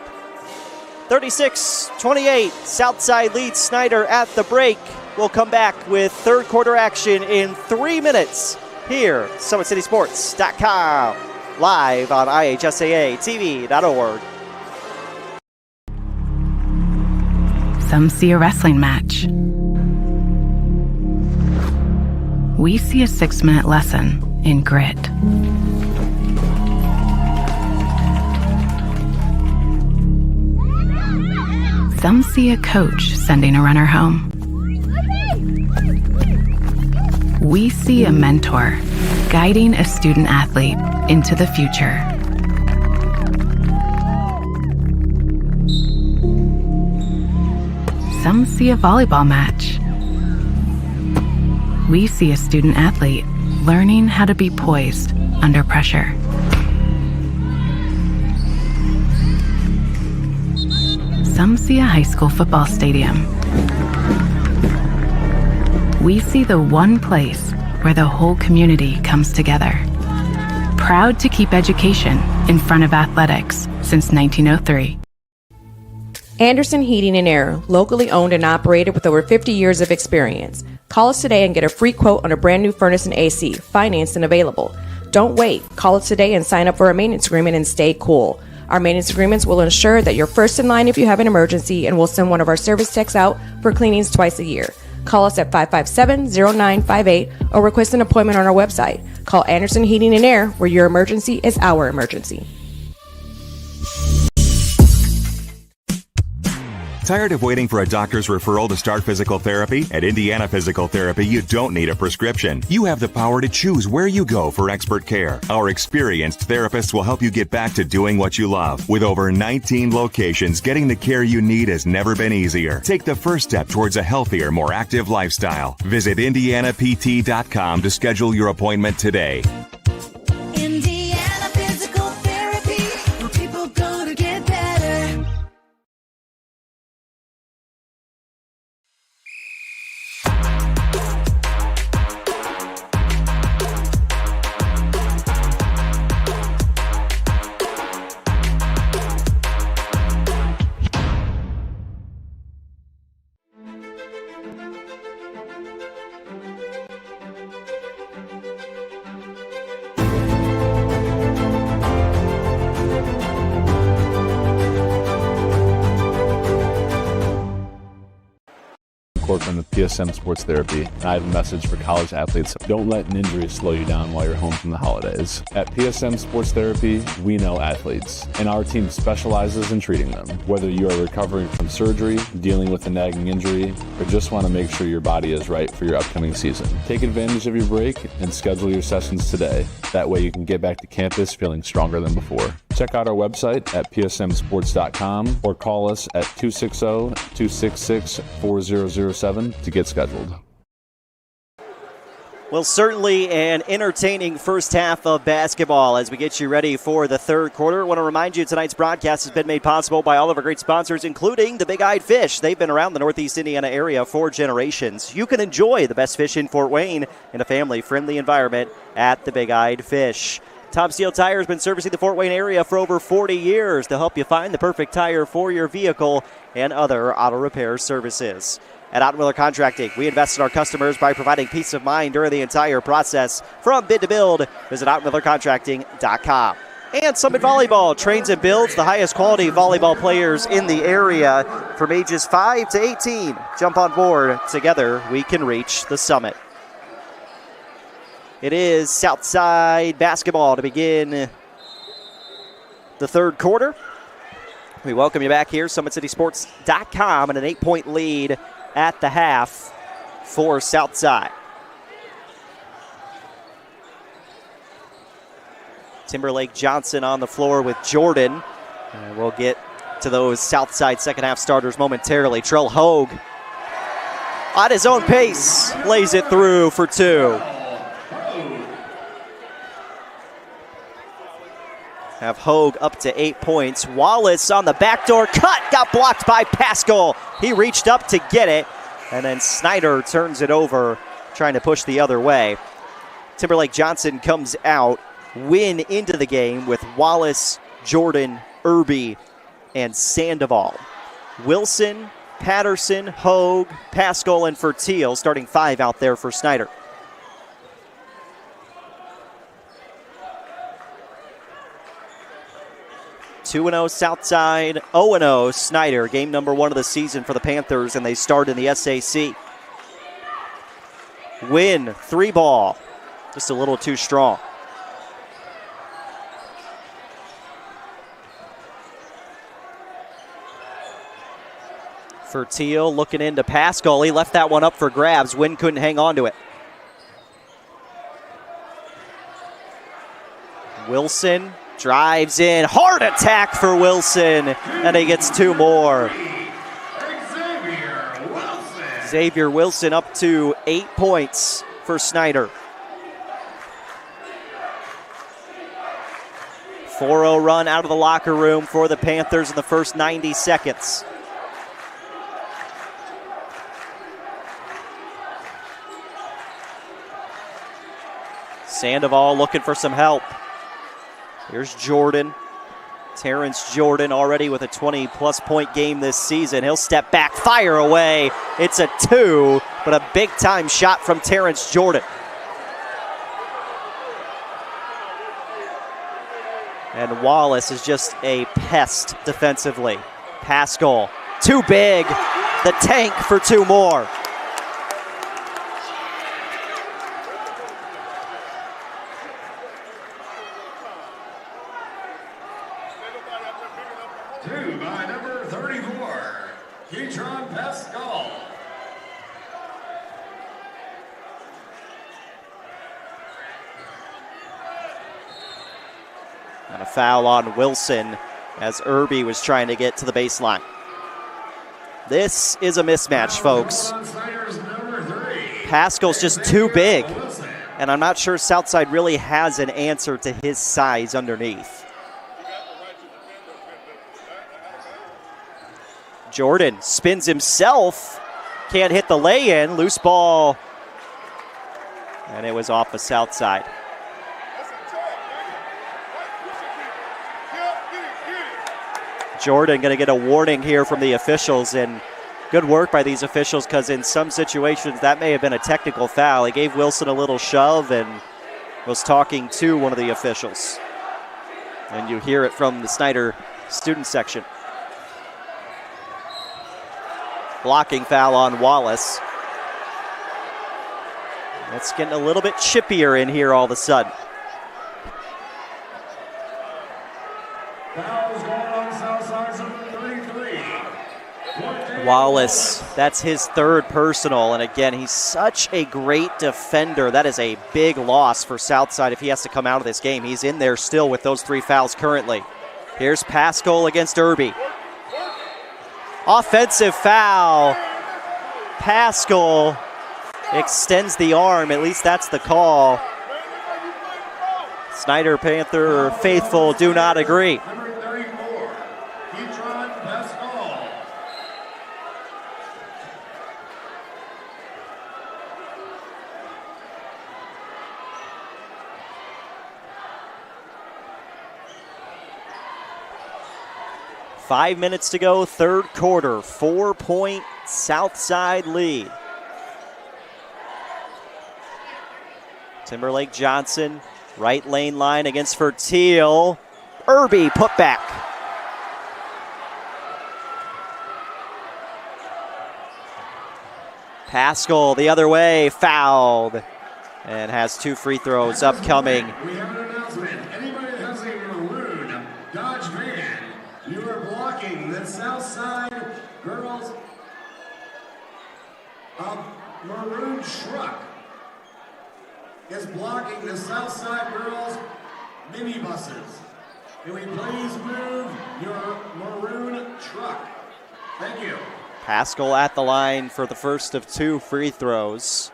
36-28, Southside leads Snider at the break. We'll come back with third quarter action in 3 minutes here, SummitCitySports.com, live on IHSAATV.org. Some see a wrestling match. We see a 6-minute lesson in grit. Some see a coach sending a runner home. We see a mentor guiding a student athlete into the future. Some see a volleyball match. We see a student athlete learning how to be poised under pressure. Some see a high school football stadium. We see the one place where the whole community comes together. Proud to keep education in front of athletics since 1903. Anderson Heating and Air, locally owned and operated with over 50 years of experience. Call us today and get a free quote on a brand new furnace and AC, financed and available. Don't wait. Call us today and sign up for a maintenance agreement and stay cool. Our maintenance agreements will ensure that you're first in line if you have an emergency, and we'll send one of our service techs out for cleanings twice a year. Call us at 557-0958 or request an appointment on our website. Call Anderson Heating and Air, where your emergency is our emergency. Tired of waiting for a doctor's referral to start physical therapy? At Indiana Physical Therapy, you don't need a prescription. You have the power to choose where you go for expert care. Our experienced therapists will help you get back to doing what you love. With over 19 locations, getting the care you need has never been easier. Take the first step towards a healthier, more active lifestyle. Visit IndianaPT.com to schedule your appointment today. Indiana Physical Therapy, where people go to get better. From the PSM Sports Therapy, and I have a message for college athletes. Don't let an injury slow you down while you're home from the holidays. At PSM Sports Therapy, we know athletes, and our team specializes in treating them. Whether you are recovering from surgery, dealing with a nagging injury, or just want to make sure your body is right for your upcoming season, take advantage of your break and schedule your sessions today. That way you can get back to campus feeling stronger than before. Check out our website at psmsports.com or call us at 260-266-4007 to get scheduled. Well, certainly an entertaining first half of basketball as we get you ready for the third quarter. I want to remind you tonight's broadcast has been made possible by all of our great sponsors, including the Big Eyed Fish. They've been around the Northeast Indiana area for generations. You can enjoy the best fish in Fort Wayne in a family-friendly environment at the Big Eyed Fish. Top Steel Tire has been servicing the Fort Wayne area for over 40 years to help you find the perfect tire for your vehicle and other auto repair services. At Ottmiller Contracting, we invest in our customers by providing peace of mind during the entire process. From bid to build, visit OttmillerContracting.com. And Summit Volleyball trains and builds the highest quality volleyball players in the area from ages 5 to 18. Jump on board. Together, we can reach the summit. It is Southside basketball to begin the third quarter. We welcome you back here, SummitCitySports.com, and an 8-point lead at the half for Southside. Timberlake Johnson on the floor with Jordan. And we'll get to those Southside second half starters momentarily. Trell Hogue at his own pace lays it through for two. have Hogue up to 8 points. Wallace on the backdoor cut, got blocked by Pascal. He reached up to get it, and then Snider turns it over, trying to push the other way. Timberlake Johnson comes out, win into the game with Wallace, Jordan, Irby, and Sandoval. Wilson, Patterson, Hogue, Pascal, and Fertil, starting 5 out there for Snider. (2-0 Southside, 0-0 Snider. Game number 1 of the season for the Panthers, and they start in the SAC. Win, 3 ball. Just a little too strong. Fertil looking into Pascal. He left that one up for grabs. Wynn couldn't hang on to it. Wilson drives in. Hard attack for Wilson. And he gets 2 more. Xavier Wilson up to 8 points for Snider. 4-0 run out of the locker room for the Panthers in the first 90 seconds. Sandoval looking for some help. Here's Jordan. Terrence Jordan already with a 20-plus point game this season. He'll step back, fire away. It's a 2, but a big-time shot from Terrence Jordan. And Wallace is just a pest defensively. Pascal, too big. The tank for 2 more. By number 34, Keitron Pascal. And a foul on Wilson as Irby was trying to get to the baseline. This is a mismatch, folks. Pascal's just too big, and I'm not sure Southside really has an answer to his size underneath. Jordan spins himself, can't hit the lay-in, loose ball, and it was off the south side. Jordan gonna get a warning here from the officials, and good work by these officials because in some situations that may have been a technical foul. He gave Wilson a little shove and was talking to one of the officials. And you hear it from the Snider student section. Blocking foul on Wallace. It's getting a little bit chippier in here all of a sudden. Wallace, that's his 3rd personal, and again, he's such a great defender. That is a big loss for Southside if he has to come out of this game. He's in there still with those 3 fouls currently. Here's Pascal against Irby. Offensive foul. Pascal extends the arm, at least that's the call. Snider Panther faithful do not agree. Number 34, Keitron Pascal. Five minutes to go, 3rd quarter. 4-point Southside lead. Timberlake Johnson, right lane line against Fertil. Irby put back. Pascal the other way, fouled, and has 2 free throws upcoming. We have an announcement. Anybody that has a maroon Dodge van, you are blocking the Southside girls maroon truck is blocking the Southside girls minibuses. Can we please move your maroon truck? Thank you. Pascal at the line for the first of 2 free throws.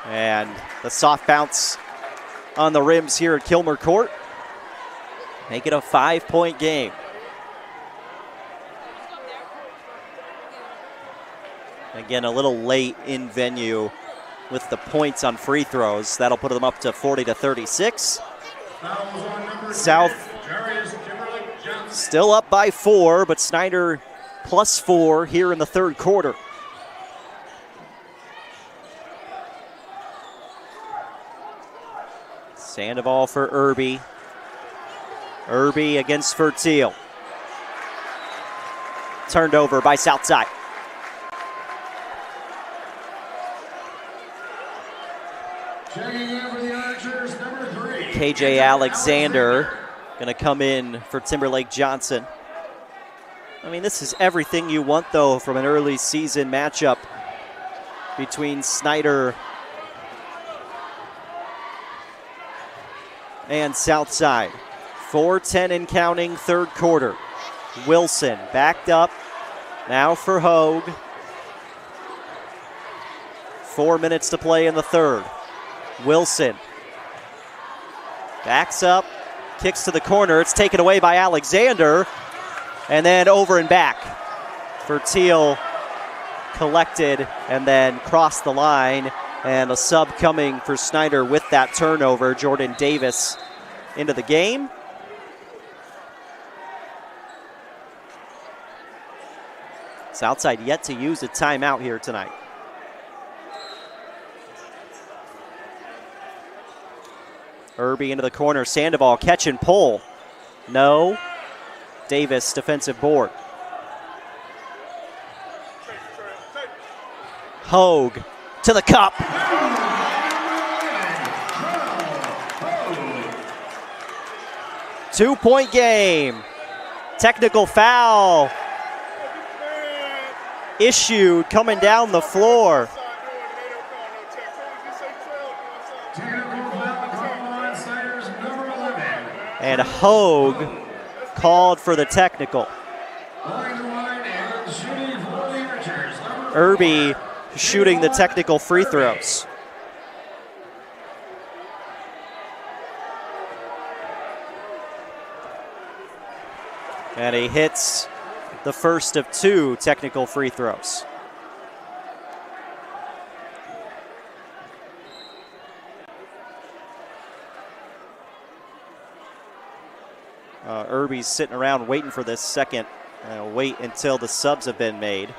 And the soft bounce on the rims here at Kilmer Court. Make it a 5-point game. Again, a little late in venue with the points on free throws. That'll put them up to 40-36. South still up by 4, but Snider +4 here in the third quarter. Sandoval for Irby. Irby against Fertil. Turned over by Southside. KJ Alexander going to come in for Timberlake Johnson. I mean, this is everything you want, though, from an early season matchup between Snider and Southside. 4:10 and counting, third quarter. Wilson backed up, now for Hogue. 4 minutes to play in the third. Wilson backs up, kicks to the corner. It's taken away by Alexander, and then over and back. Fertil collected and then crossed the line, and a sub coming for Snider with that turnover. Jordan Davis into the game. Southside yet to use a timeout here tonight. Irby into the corner. Sandoval catch and pull. No. Davis defensive board. Hogue to the cup. Two-point game. Technical foul issued coming down the floor. And Hogue called for the technical. Irby shooting the technical free throws. And he hits the first of 2 technical free throws. Irby's sitting around waiting for this second. Wait until the subs have been made.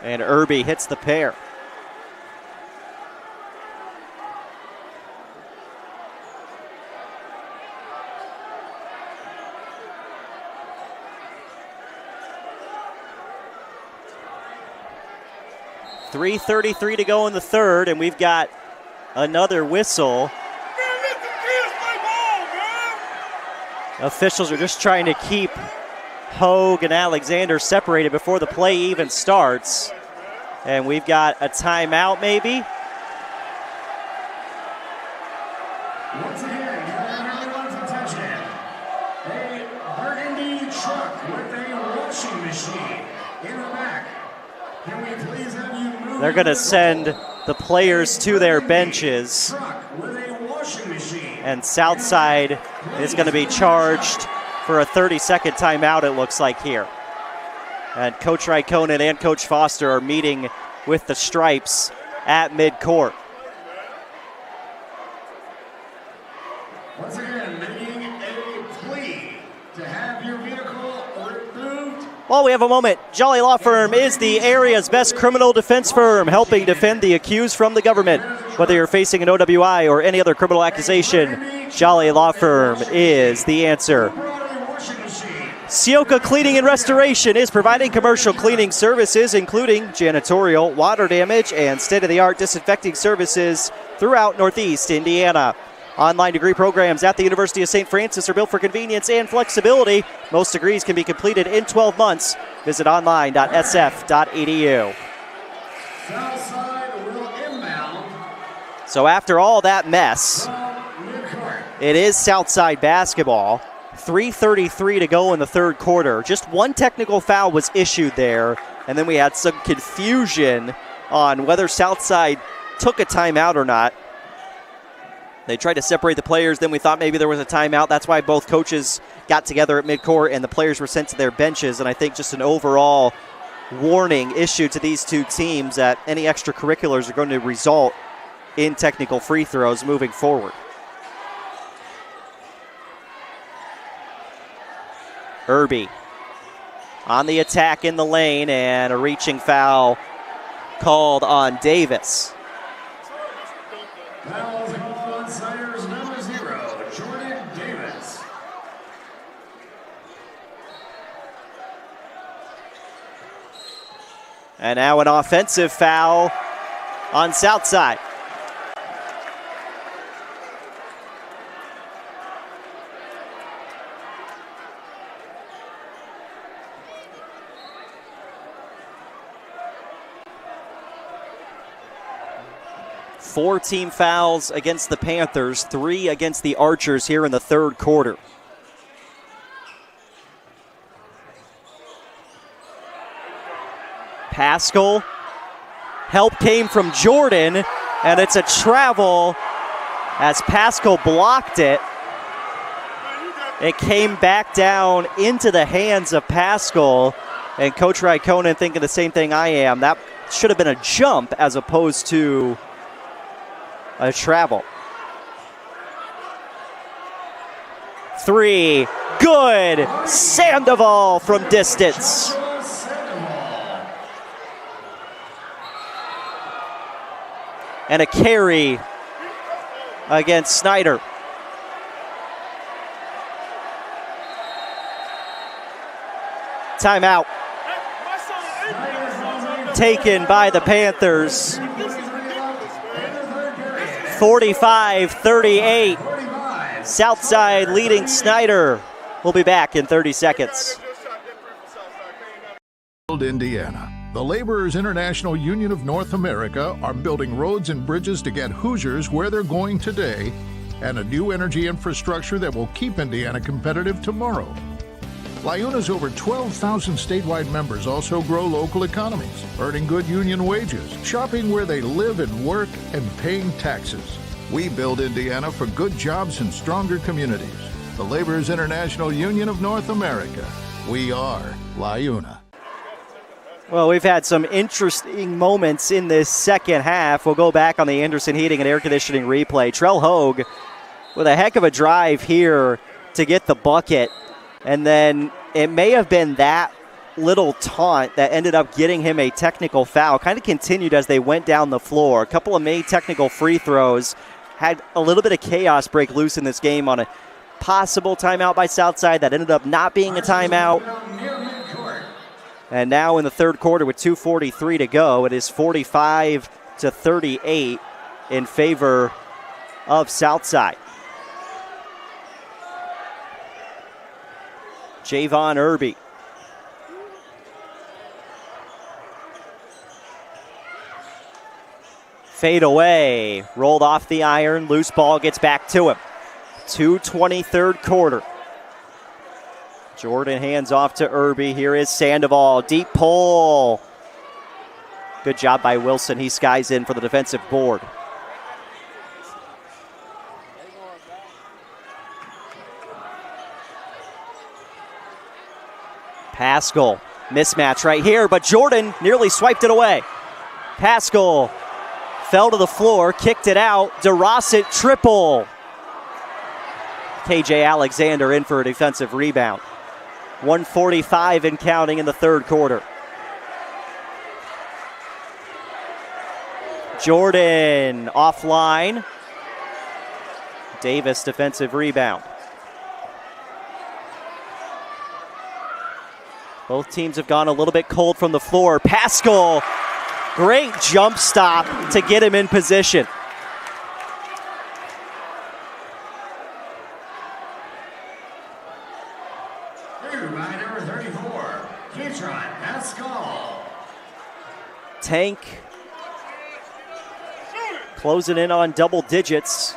And Irby hits the pair. .333 to go in the third, and we've got another whistle. Officials are just trying to keep Hogue and Alexander separated before the play even starts. And we've got a timeout maybe. Once again, can everyone's attention? A burgundy truck with a washing machine in the back. Can we please have you move? They're going to send the players to their benches. With a washing machine. And Southside is going to be charged for a 30-second timeout, it looks like here. And Coach Raikkonen and Coach Foster are meeting with the Stripes at midcourt. Once again, making a plea to have your vehicle removed. Well, we have a moment. Jolly Law Firm is the area's best criminal defense firm, helping defend the accused from the government. Whether you're facing an OWI or any other criminal accusation, Jolly Law Firm is the answer. Sioka Cleaning and Restoration is providing commercial cleaning services, including janitorial, water damage, and state-of-the-art disinfecting services throughout Northeast Indiana. Online degree programs at the University of St. Francis are built for convenience and flexibility. Most degrees can be completed in 12 months. Visit online.sf.edu. So after all that mess, it is Southside basketball. 3:33 to go in the third quarter. Just one technical foul was issued there, and then we had some confusion on whether Southside took a timeout or not. They tried to separate the players, then we thought maybe there was a timeout. That's why both coaches got together at midcourt and the players were sent to their benches, and I think just an overall warning issued to these two teams that any extracurriculars are going to result in technical free throws moving forward. Irby on the attack in the lane, and a reaching foul called on Davis. Fouls called on Snider's number 0, Jordan Davis. And now an offensive foul on Southside. Four team fouls against the Panthers, 3 against the Archers here in the third quarter. Pascal, help came from Jordan, and it's a travel as Pascal blocked it. It came back down into the hands of Pascal, and Coach Raikkonen thinking the same thing I am. That should have been a jump as opposed to a travel. 3, good. Sandoval from distance. And a carry against Snider. Timeout. Taken by the Panthers. 45-38. Southside leading Snider. We'll be back in 30 seconds. Indiana. The Laborers International Union of North America are building roads and bridges to get Hoosiers where they're going today, and a new energy infrastructure that will keep Indiana competitive tomorrow. Liuna's over 12,000 statewide members also grow local economies, earning good union wages, shopping where they live and work, and paying taxes. We build Indiana for good jobs and stronger communities. The Laborers International Union of North America. We are Liuna. Well, we've had some interesting moments in this second half. We'll go back on the Anderson Heating and Air Conditioning replay. Trell Hogue with a heck of a drive here to get the bucket. And then it may have been that little taunt that ended up getting him a technical foul. Kind of continued as they went down the floor. A couple of made technical free throws. Had a little bit of chaos break loose in this game on a possible timeout by Southside that ended up not being a timeout. And now in the third quarter with 2:43 to go, it is 45-38 in favor of Southside. Javon Irby. Fade away, rolled off the iron, loose ball gets back to him. 2:20 third quarter. Jordan hands off to Irby. Here is Sandoval, deep pull. Good job by Wilson. He skies in for the defensive board. Pascal, mismatch right here, but Jordan nearly swiped it away. Pascal fell to the floor, kicked it out. DeRosset triple. KJ Alexander in for a defensive rebound. 1:45 and counting in the third quarter. Jordan offline. Davis defensive rebound. Both teams have gone a little bit cold from the floor. Pascal, great jump stop to get him in position. By number 34, Katron Pascal. Tank closing in on double digits.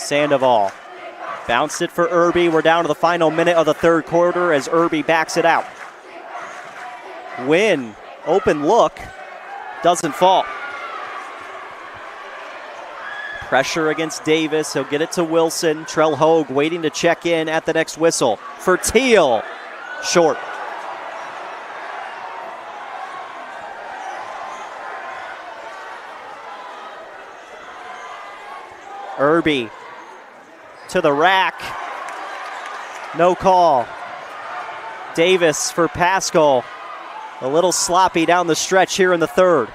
Sandoval bounced it for Irby. We're down to the final minute of the third quarter as Irby backs it out. Wynn, open look, doesn't fall. Pressure against Davis. He'll get it to Wilson. Trell Hogue waiting to check in at the next whistle. For Teal, short. Irby to the rack. No call. Davis for Pascal. A little sloppy down the stretch here in the third.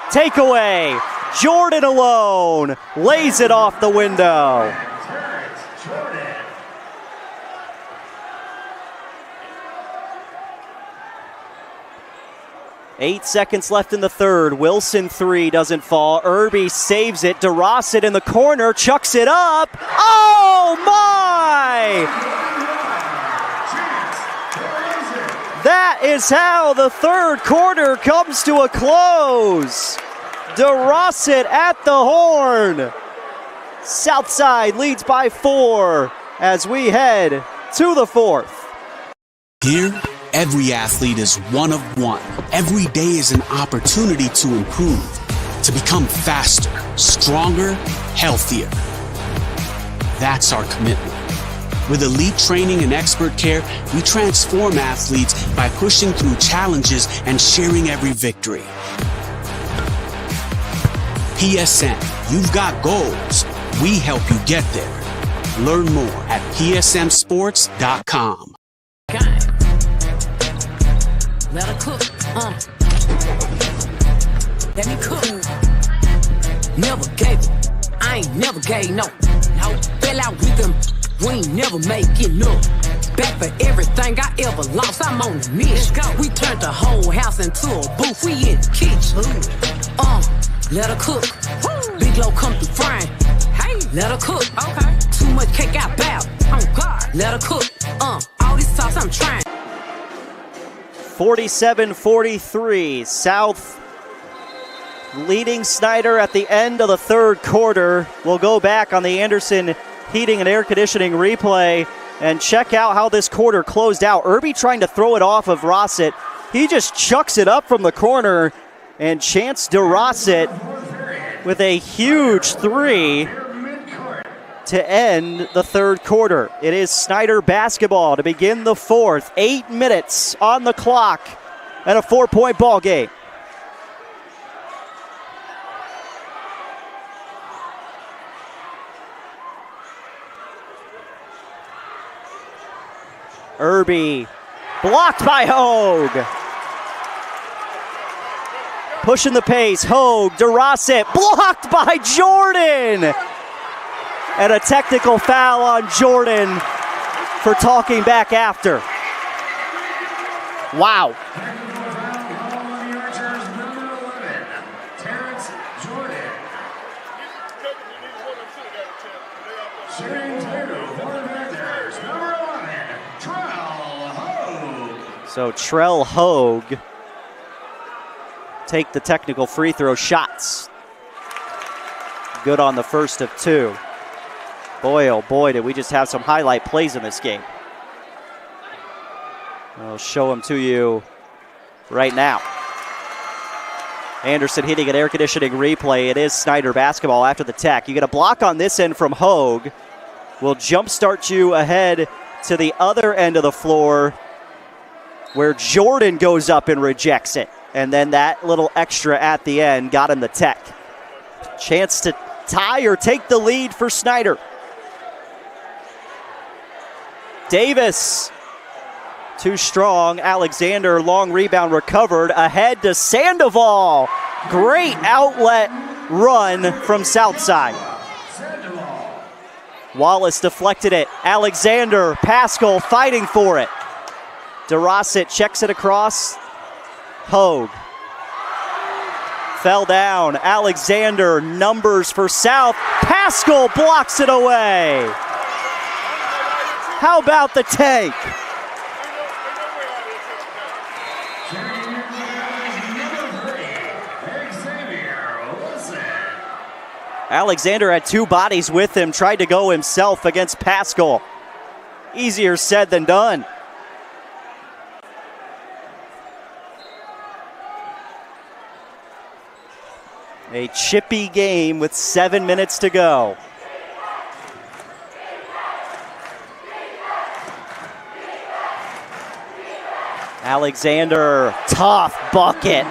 Takeaway. Jordan alone. Lays it off the window. 8 seconds left in the third. Wilson 3 doesn't fall. Irby saves it. DeRosset in the corner, chucks it up. Oh my! That is how the third quarter comes to a close. DeRosset at the horn. Southside leads by 4 as we head to the fourth. Here, every athlete is one of one. Every day is an opportunity to improve, to become faster, stronger, healthier. That's our commitment. With elite training and expert care, we transform athletes by pushing through challenges and sharing every victory. PSM, you've got goals. We help you get there. Learn more at psmsports.com. Let her cook, let me cook. Never gave it, I ain't never gave no. Fell out with them, we ain't never make enough. Back for everything I ever lost, I'm on the mission. We turned the whole house into a booth, we in the kitchen. Let her cook, Big Low come through frying. Hey, let her cook, okay. Too much cake got bad, oh God. Let her cook, all this sauce I'm trying. 47-43, South leading Snider at the end of the third quarter. We'll go back on the Anderson Heating and Air Conditioning replay and check out how this quarter closed out. Irby trying to throw it off of Rossett. He just chucks it up from the corner, and Chance DeRosset with a huge 3 to end the third quarter. It is Snider basketball to begin the fourth. 8 minutes on the clock and a 4-point ball game. Irby blocked by Hogue. Pushing the pace, Hogue, DeRosset blocked by Jordan. And a technical foul on Jordan for talking back after. Wow. So Trell Hogue take the technical free throw shots. Good on the first of 2. Boy, oh boy, did we just have some highlight plays in this game. I'll show them to you right now. Anderson hitting an air conditioning replay. It is Snider basketball after the tech. You get a block on this end from Hogue. Will jumpstart you ahead to the other end of the floor where Jordan goes up and rejects it. And then that little extra at the end got him the tech. Chance to tie or take the lead for Snider. Davis, too strong. Alexander, long rebound recovered. Ahead to Sandoval. Great outlet run from Southside. Wallace deflected it. Alexander, Pascal fighting for it. DeRosset checks it across. Hogue. Fell down. Alexander, numbers for South. Pascal blocks it away. How about the take? Alexander had two bodies with him, tried to go himself against Pascal. Easier said than done. A chippy game with 7 minutes to go. Alexander, tough bucket.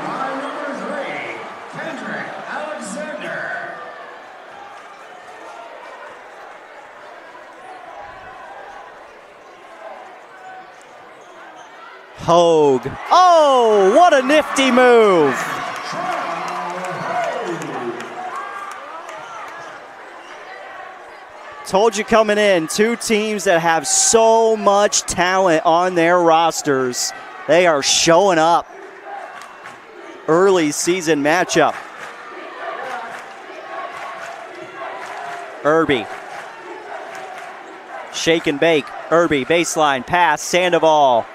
Hogue. Oh, what a nifty move. Told you coming in, two teams that have so much talent on their rosters. They are showing up. Early season matchup. Irby. Shake and bake. Irby, baseline, pass, Sandoval.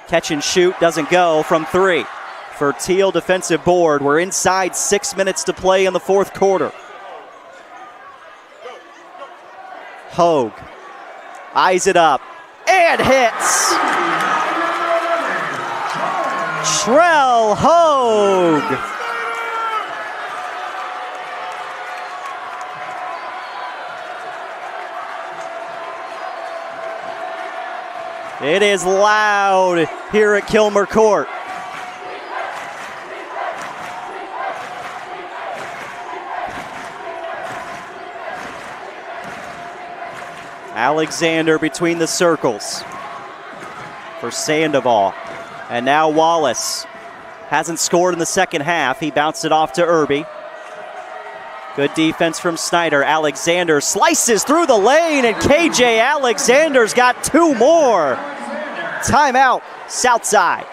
Catch and shoot, doesn't go from three. For Teal defensive board, we're inside 6 minutes to play in the fourth quarter. Hogue eyes it up and hits. Trell Hogue. It is loud here at Kilmer Court. Alexander between the circles for Sandoval. And now Wallace hasn't scored in the second half. He bounced it off to Irby. Good defense from Snider. Alexander slices through the lane, and KJ Alexander's got two more. Timeout, Southside.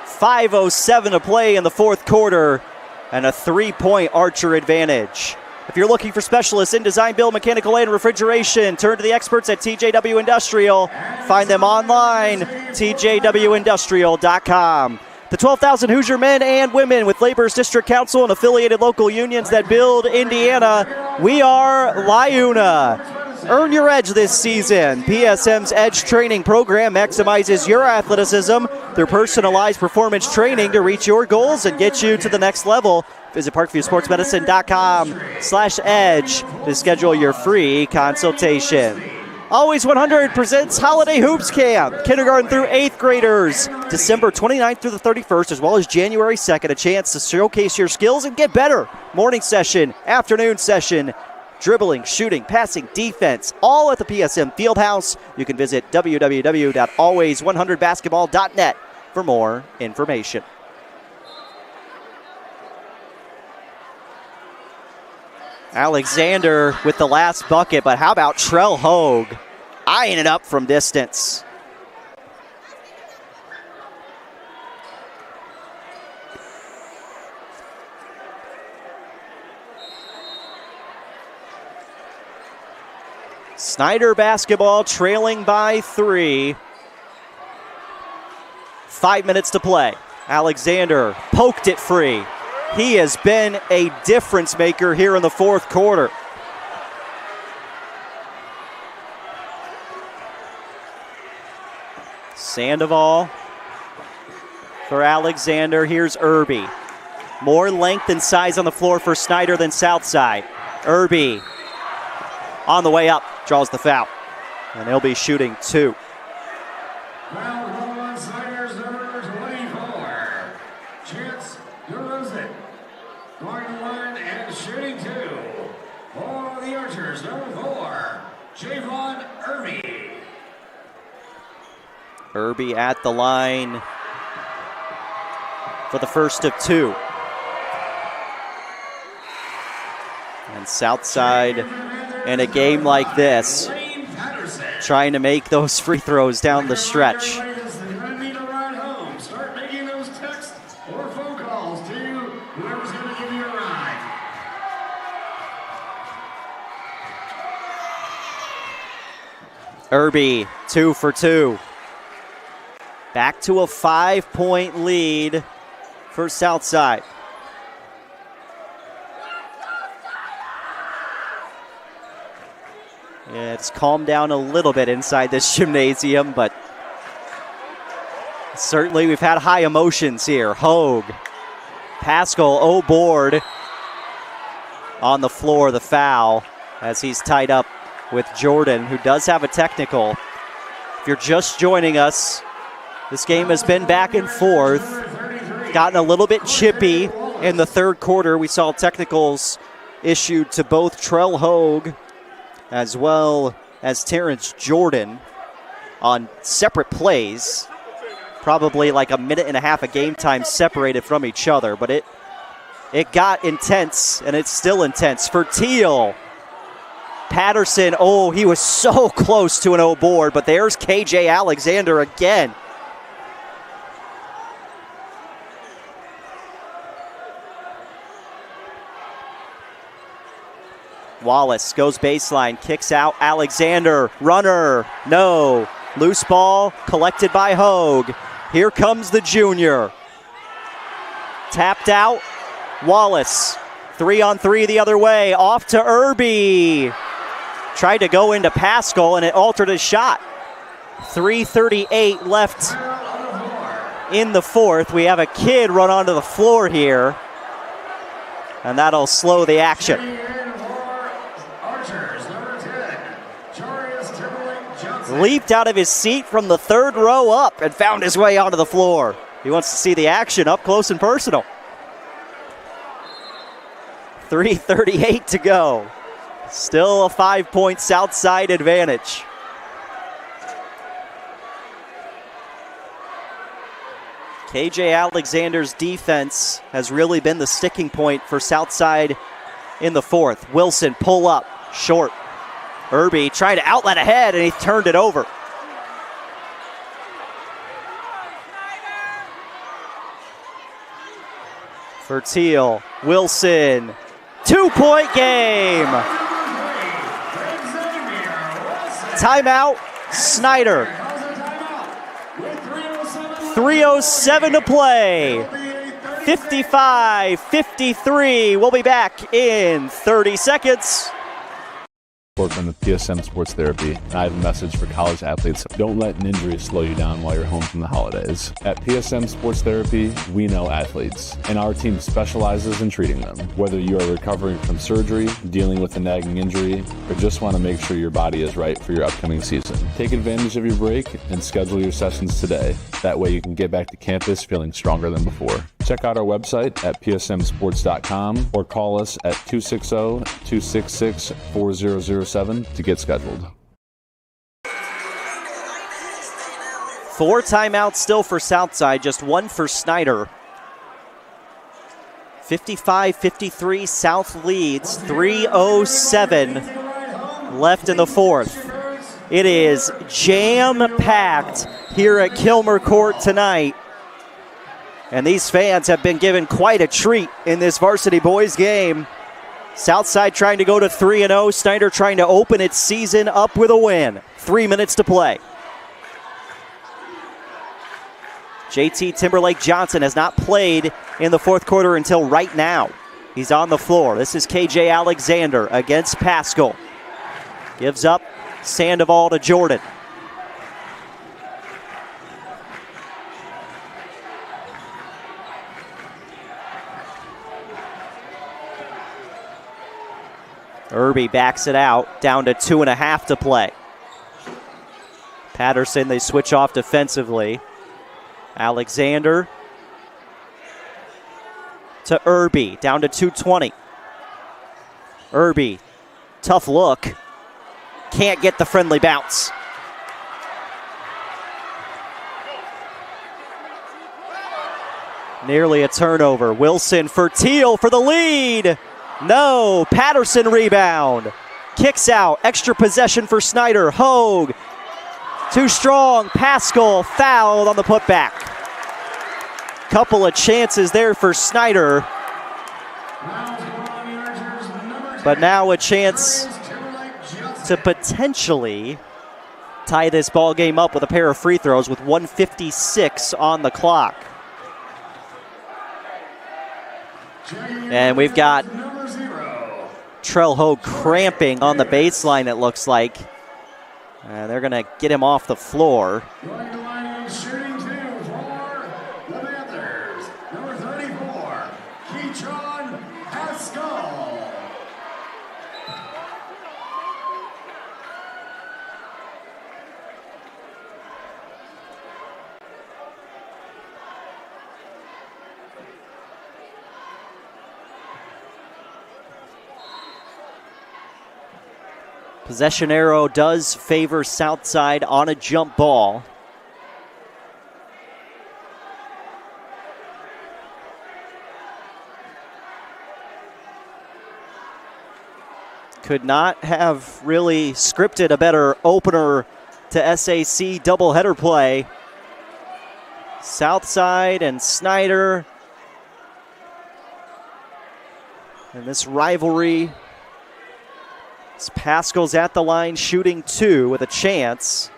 5:07 to play in the fourth quarter, and a 3-point Archer advantage. If you're looking for specialists in design, build, mechanical, and refrigeration, turn to the experts at TJW Industrial. Find them online, tjwindustrial.com. The 12,000 Hoosier men and women with Labor's District Council and affiliated local unions that build Indiana. We are LIUNA. Earn your edge this season. PSM's Edge training program maximizes your athleticism through personalized performance training to reach your goals and get you to the next level. Visit parkviewsportsmedicine.com/edge to schedule your free consultation. Always 100 presents Holiday Hoops Camp. Kindergarten through 8th graders. December 29th through the 31st, as well as January 2nd. A chance to showcase your skills and get better. Morning session, afternoon session, dribbling, shooting, passing, defense, all at the PSM Fieldhouse. You can visit www.always100basketball.net for more information. Alexander with the last bucket, but how about Trell Hogue eyeing it up from distance? Snider basketball trailing by 3. 5 minutes to play. Alexander poked it free. He has been a difference maker here in the fourth quarter. Sandoval for Alexander. Here's Irby. More length and size on the floor for Snider than Southside. Irby on the way up, draws the foul. And he'll be shooting 2. Snider's number 24. Chance DeRozan. Going to the line and shooting 2. For the Archers, number 4, Javon Irby. Irby at the line for the first of 2. And Southside in a game like this, trying to make those free throws down the stretch. Start making those texts or phone calls to whoever's going to give you a ride. Irby, 2 for 2. Back to a 5-point lead for Southside. Yeah, it's calmed down a little bit inside this gymnasium, but certainly we've had high emotions here. Hogue, Pascal board on the floor, the foul, as he's tied up with Jordan, who does have a technical. If you're just joining us, this game has been back and forth, gotten a little bit chippy in the third quarter. We saw technicals issued to both Trell Hogue as well as Terrence Jordan on separate plays. Probably like a minute and a half of game time separated from each other, but it got intense, and it's still intense. For Teal, Patterson, he was so close to an O board, but there's KJ Alexander again. Wallace goes baseline, kicks out. Alexander, runner, no. Loose ball collected by Hogue. Here comes the junior. Tapped out. Wallace, 3-on-3 the other way. Off to Irby. Tried to go into Pascal, and it altered his shot. 3:38 left in the fourth. We have a kid run onto the floor here, and that'll slow the action. Leaped out of his seat from the third row up and found his way onto the floor. He wants to see the action up close and personal. 3:38 to go. Still a 5-point Southside advantage. KJ Alexander's defense has really been the sticking point for Southside in the fourth. Wilson pull up, short. Irby trying to outlet ahead, and he turned it over. For Teal, Wilson, 2-point game. Timeout, Snider. 3:07 to play. 55-53. We'll be back in 30 seconds. From the PSM Sports Therapy, and I have a message for college athletes. Don't let an injury slow you down while you're home from the holidays. At PSM Sports Therapy, we know athletes, and our team specializes in treating them. Whether you are recovering from surgery, dealing with a nagging injury, or just want to make sure your body is right for your upcoming season, take advantage of your break and schedule your sessions today. That way you can get back to campus feeling stronger than before. Check out our website at psmsports.com or call us at 260-266-4007 to get scheduled. 4 timeouts still for Southside, just 1 for Snider. 55-53, South leads, 3:07 left in the fourth. It is jam-packed here at Kilmer Court tonight. And these fans have been given quite a treat in this varsity boys game. Southside trying to go to 3-0. Snider trying to open its season up with a win. 3 minutes to play. JT Timberlake Johnson has not played in the fourth quarter until right now. He's on the floor. This is KJ Alexander against Pascal. Gives up Sandoval to Jordan. Irby backs it out, down to 2.5 to play. Patterson, they switch off defensively. Alexander to Irby, down to 2:20. Irby, tough look. Can't get the friendly bounce. Nearly a turnover. Wilson for Teal for the lead. No, Patterson rebound. Kicks out, extra possession for Snider. Hogue, too strong. Pascal fouled on the putback. Couple of chances there for Snider. But now a chance to potentially tie this ball game up with a pair of free throws with 1:56 on the clock. And we've got Latrell Hogue cramping on the baseline, it looks like. And they're going to get him off the floor. Going to line and shooting two for the Panthers. Number 34, Keitron Pascal. Possession arrow does favor Southside on a jump ball. Could not have really scripted a better opener to SAC doubleheader play. Southside and Snider. And this rivalry. Pascal's at the line shooting two with a chance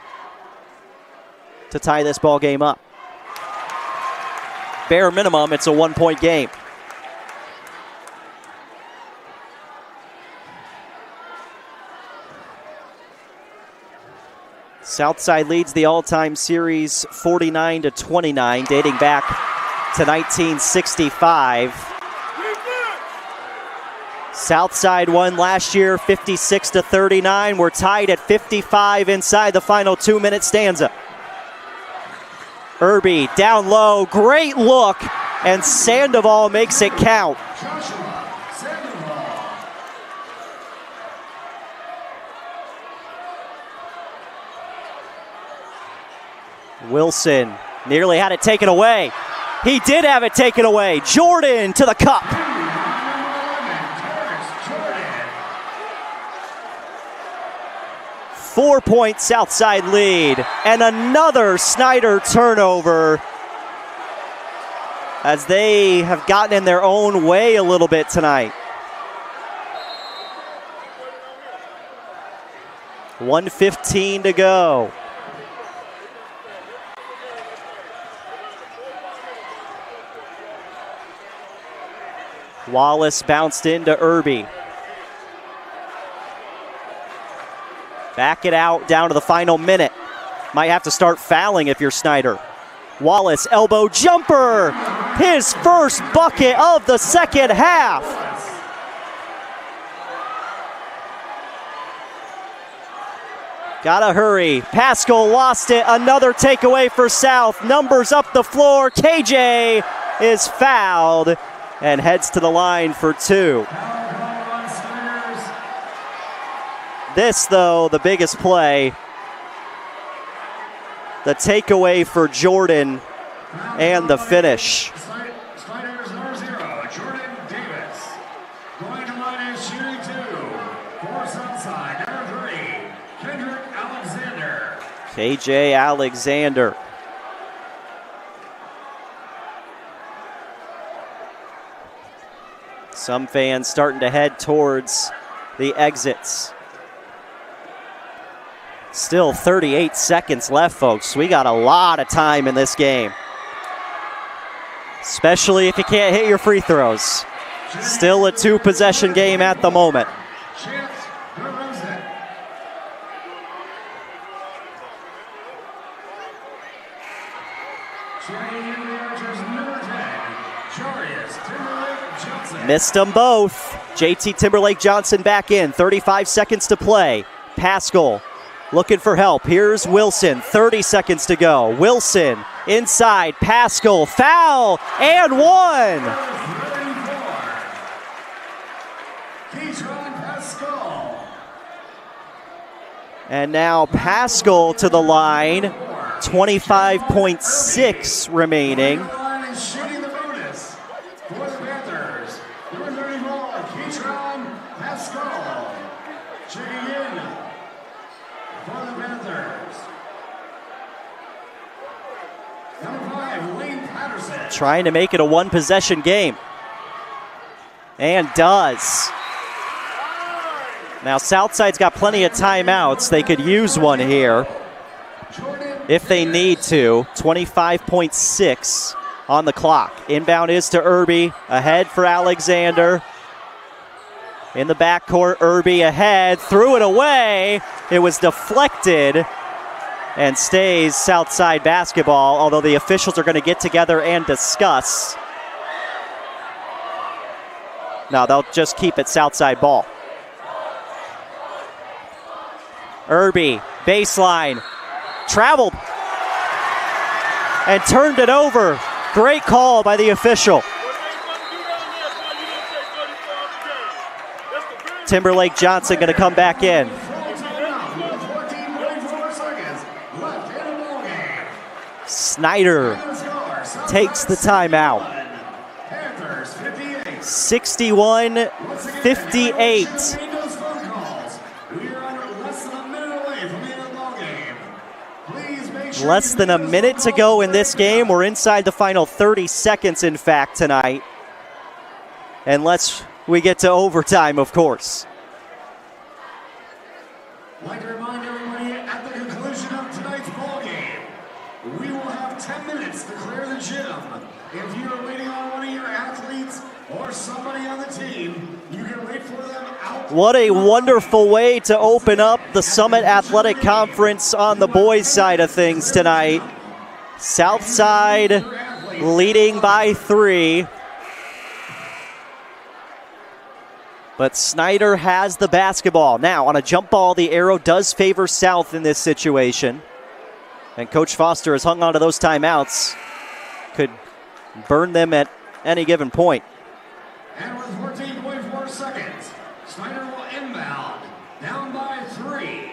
to tie this ball game up. Bare minimum, it's a 1-point game. Southside leads the all-time series 49-29, dating back to 1965. Southside won last year 56-39. We're tied at 55 inside the final 2-minute stanza. Irby down low, great look, and Sandoval makes it count. Wilson nearly had it taken away. He did have it taken away. Jordan to the cup. 4-point Southside lead, and another Snider turnover as they have gotten in their own way a little bit tonight. 1:15 to go. Wallace bounced into Irby. Back it out down to the final minute. Might have to start fouling if you're Snider. Wallace, elbow jumper. His first bucket of the second half. Gotta hurry. Pascal lost it. Another takeaway for South. Numbers up the floor. KJ is fouled and heads to the line for two. This, though, the biggest play. The takeaway for Jordan and the finish. Snider's number 0, Jordan Davis. Going to line and shooting two for Southside. Number 3, Kendrick Alexander. KJ Alexander. Some fans starting to head towards the exits. Still 38 seconds left, folks. We got a lot of time in this game. Especially if you can't hit your free throws. Still a 2-possession game at the moment. Missed them both. JT Timberlake Johnson back in. 35 seconds to play. Pascal looking for help. Here's Wilson. 30 seconds to go. Wilson inside. Pascal. Foul and one. And now Pascal to the line. 25.6 remaining. Trying to make it a 1-possession game. And does. Now Southside's got plenty of timeouts. They could use one here if they need to. 25.6 on the clock. Inbound is to Irby. Ahead for Alexander. In the backcourt, Irby ahead, threw it away. It was deflected and stays Southside basketball, although the officials are going to get together and discuss. No, they'll just keep it Southside ball. Irby, baseline, traveled and turned it over. Great call by the official. Timberlake Johnson going to come back in. Snider takes the timeout. 61-58. Less than a minute to go in this game. We're inside the final 30 seconds, in fact, tonight. Unless we get to overtime, of course. I'd like to remind everybody at the conclusion of tonight's ball game, we will have 10 minutes to clear the gym. If you are waiting on one of your athletes or somebody on the team, you can wait for them out. What a wonderful way to open up the Summit Athletic Conference on the boys' side of things tonight. Southside leading by 3. But Snider has the basketball. Now, on a jump ball, the arrow does favor South in this situation. And Coach Foster has hung on to those timeouts. Could burn them at any given point. And with 14.4 seconds, Snider will inbound. Down by 3.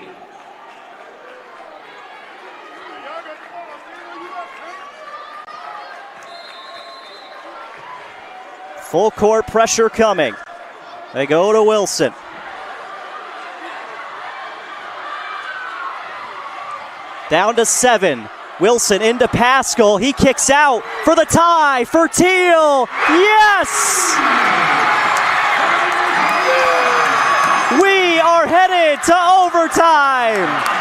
Full court pressure coming. They go to Wilson. Down to 7. Wilson into Pascal. He kicks out for the tie for Teal. Yes! We are headed to overtime.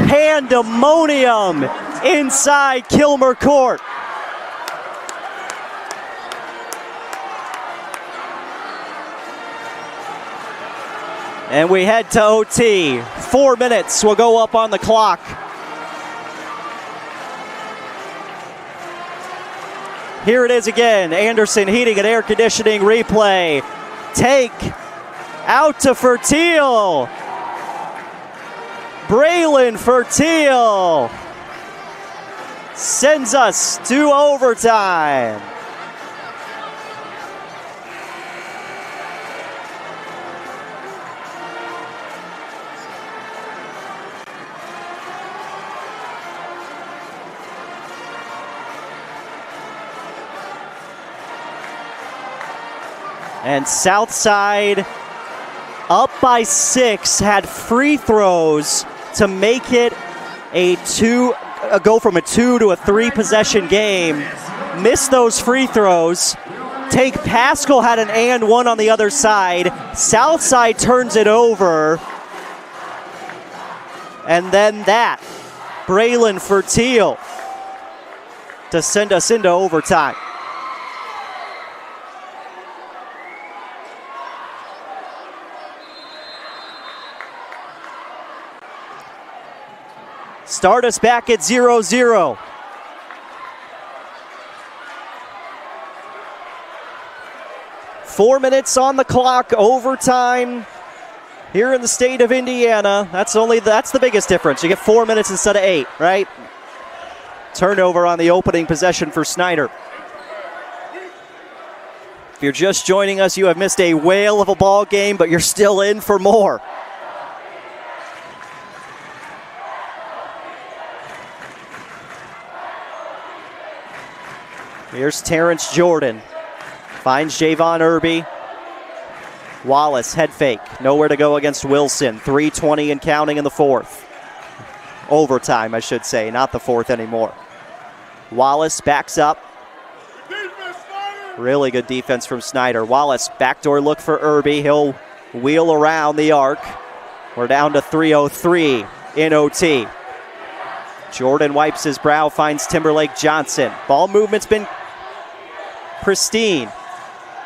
Pandemonium inside Kilmer Court. And we head to OT. 4 minutes will go up on the clock. Here it is again. Anderson Heating and Air Conditioning replay. Take out to Fertil. Braylon Fertil sends us to overtime. And Southside up by 6, had free throws to make it go from a 2 to a 3 possession game. Missed those free throws. Take Pascal had an and 1 on the other side. Southside turns it over. And then that. Braylon Fertil to send us into overtime. Start us back at 0-0. Four minutes on the clock, overtime here in the state of Indiana. That's the biggest difference. You get 4 minutes instead of 8, right? Turnover on the opening possession for Snider. If you're just joining us, you have missed a whale of a ball game, but you're still in for more. Here's Terrence Jordan. Finds Javon Irby. Wallace, head fake. Nowhere to go against Wilson. 3:20 and counting in the fourth. Overtime, I should say, not the fourth anymore. Wallace backs up. Really good defense from Snider. Wallace, backdoor look for Irby. He'll wheel around the arc. We're down to 3:03 in OT. Jordan wipes his brow, finds Timberlake Johnson. Ball movement's been pristine.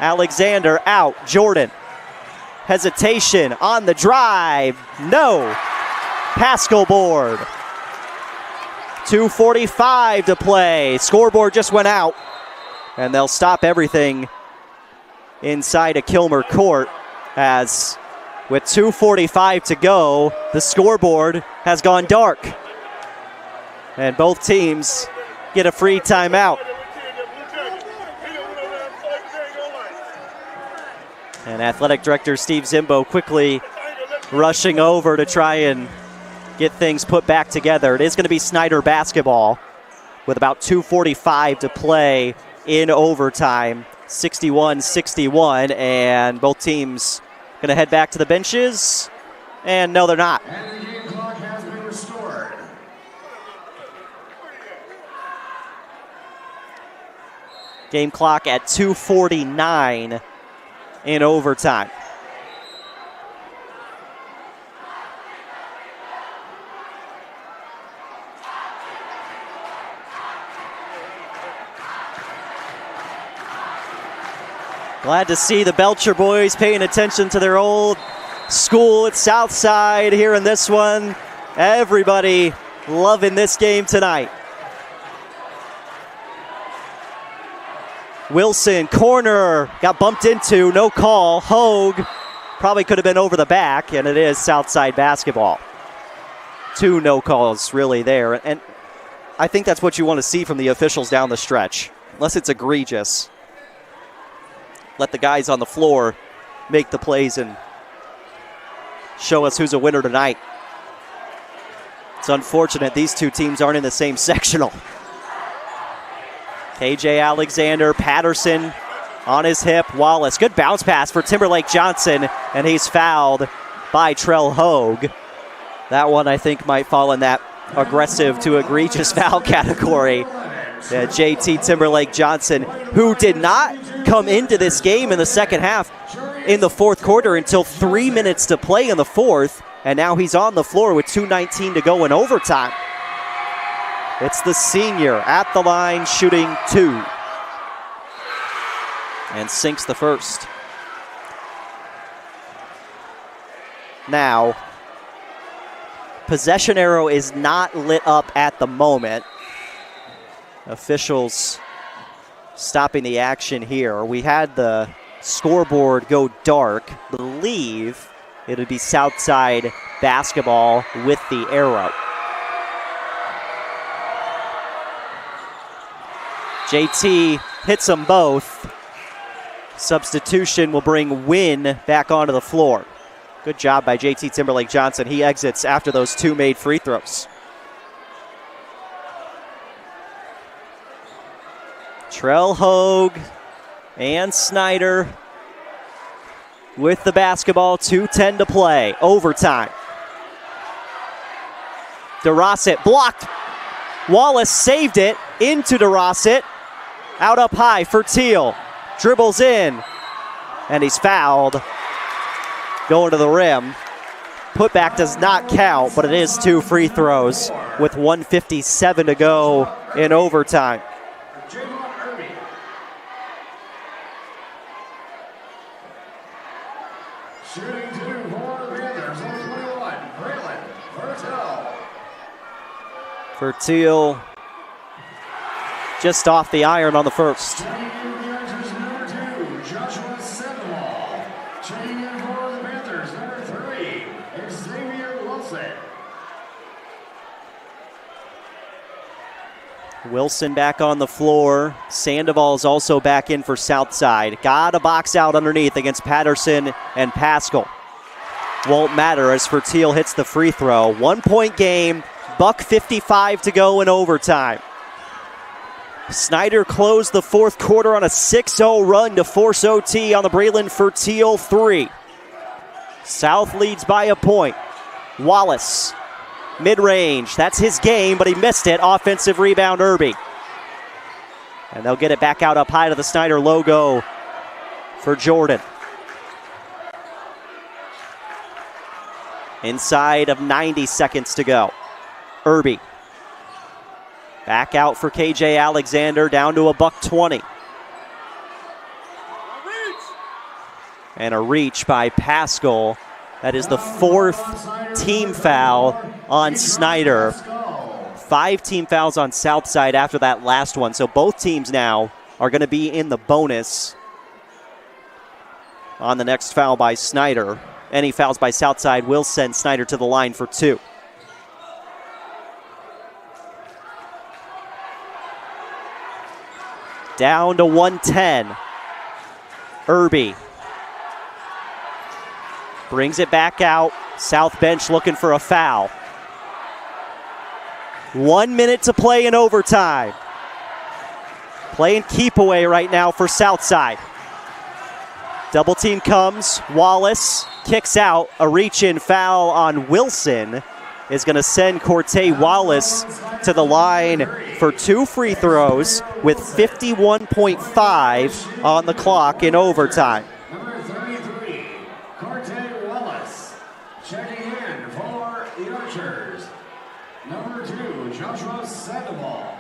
Alexander out. Jordan. Hesitation on the drive. No. Pascal board. 2:45 to play. Scoreboard just went out. And they'll stop everything inside of Kilmer Court as with 2:45 to go, the scoreboard has gone dark. And both teams get a free timeout. And Athletic Director Steve Zimbo quickly rushing over to try and get things put back together. It is going to be Snider basketball with about 2:45 to play in overtime. 61-61, and both teams going to head back to the benches. And no, they're not. And the game clock has been restored. Game clock at 2:49 in overtime. Glad to see the Belcher boys paying attention to their old school at Southside here in this one. Everybody loving this game tonight. Wilson, corner, got bumped into, no call. Hogue probably could have been over the back, and it is Southside basketball. 2 no calls really there, and I think that's what you want to see from the officials down the stretch, unless it's egregious. Let the guys on the floor make the plays and show us who's a winner tonight. It's unfortunate these two teams aren't in the same sectional. KJ Alexander, Patterson on his hip. Wallace, good bounce pass for Timberlake Johnson, and he's fouled by Trell Hogue. That one I think might fall in that aggressive to egregious foul category. JT Timberlake Johnson, who did not come into this game in the second half in the fourth quarter until 3 minutes to play in the fourth, and now he's on the floor with 2:19 to go in overtime. It's the senior at the line shooting 2 and sinks the first. Now, possession arrow is not lit up at the moment. Officials stopping the action here. We had the scoreboard go dark. Believe it would be Southside basketball with the arrow. JT hits them both. Substitution will bring Wynn back onto the floor. Good job by JT Timberlake Johnson. He exits after those 2 made free throws. Trell Hogue and Snider with the basketball, 2:10 to play, overtime. DeRosset blocked. Wallace saved it into DeRosset. Out up high for Teal. Dribbles in, and he's fouled. Going to the rim. Putback does not count, but it is 2 free throws with 1:57 to go in overtime. Shooting 2 for the Panthers on 21. Braylon Fertil just off the iron on the first. Checking in the Archers, number 2, Joshua Sandoval. Checking in for the Panthers, number 3, Xavier Wilson. Wilson back on the floor. Sandoval is also back in for Southside. Got a box out underneath against Patterson and Pascal. Won't matter as Fertil hits the free throw. 1 point game, $1:55 to go in overtime. Snider closed the fourth quarter on a 6-0 run to force OT on the Braylon Fertil 3. South leads by a point. Wallace, mid-range, that's his game, but he missed it. Offensive rebound, Irby. And they'll get it back out up high to the Snider logo for Jordan. Inside of 90 seconds to go. Irby. Back out for KJ Alexander, down to $120. And a reach by Pascal. That is the 4th team foul on Snider. 5 team fouls on Southside after that last one. So both teams now are going to be in the bonus on the next foul by Snider. Any fouls by Southside will send Snider to the line for 2. Down to 110. Irby brings it back out. South bench looking for a foul. 1 minute to play in overtime. Playing keep away right now for Southside. Double team comes. Wallace kicks out. A reach-in foul on Wilson is going to send Cortez Wallace to the line for 2 free throws with 51.5 on the clock in overtime. Number 33, Cortez Wallace. Checking in for the Archers. Number 2, Joshua Sandoval.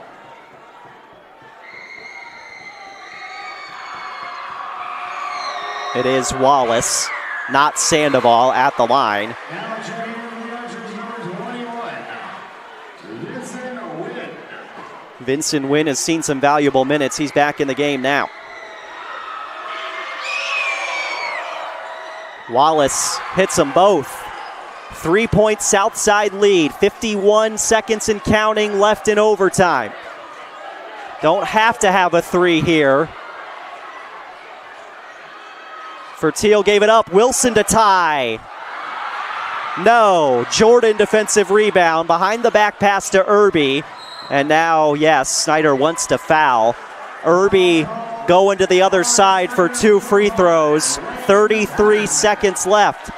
It is Wallace, not Sandoval, at the line. Now checking in for the Archers, number 21, Vincent Wynn. Vincent Wynn has seen some valuable minutes. He's back in the game now. Wallace hits them both. 3-point Southside lead. 51 seconds and counting left in overtime. Don't have to have a 3 here. Fertil gave it up. Wilson to tie. No. Jordan defensive rebound. Behind the back pass to Irby. And now, yes, Snider wants to foul. Irby going to the other side for 2 free throws. 33 seconds left.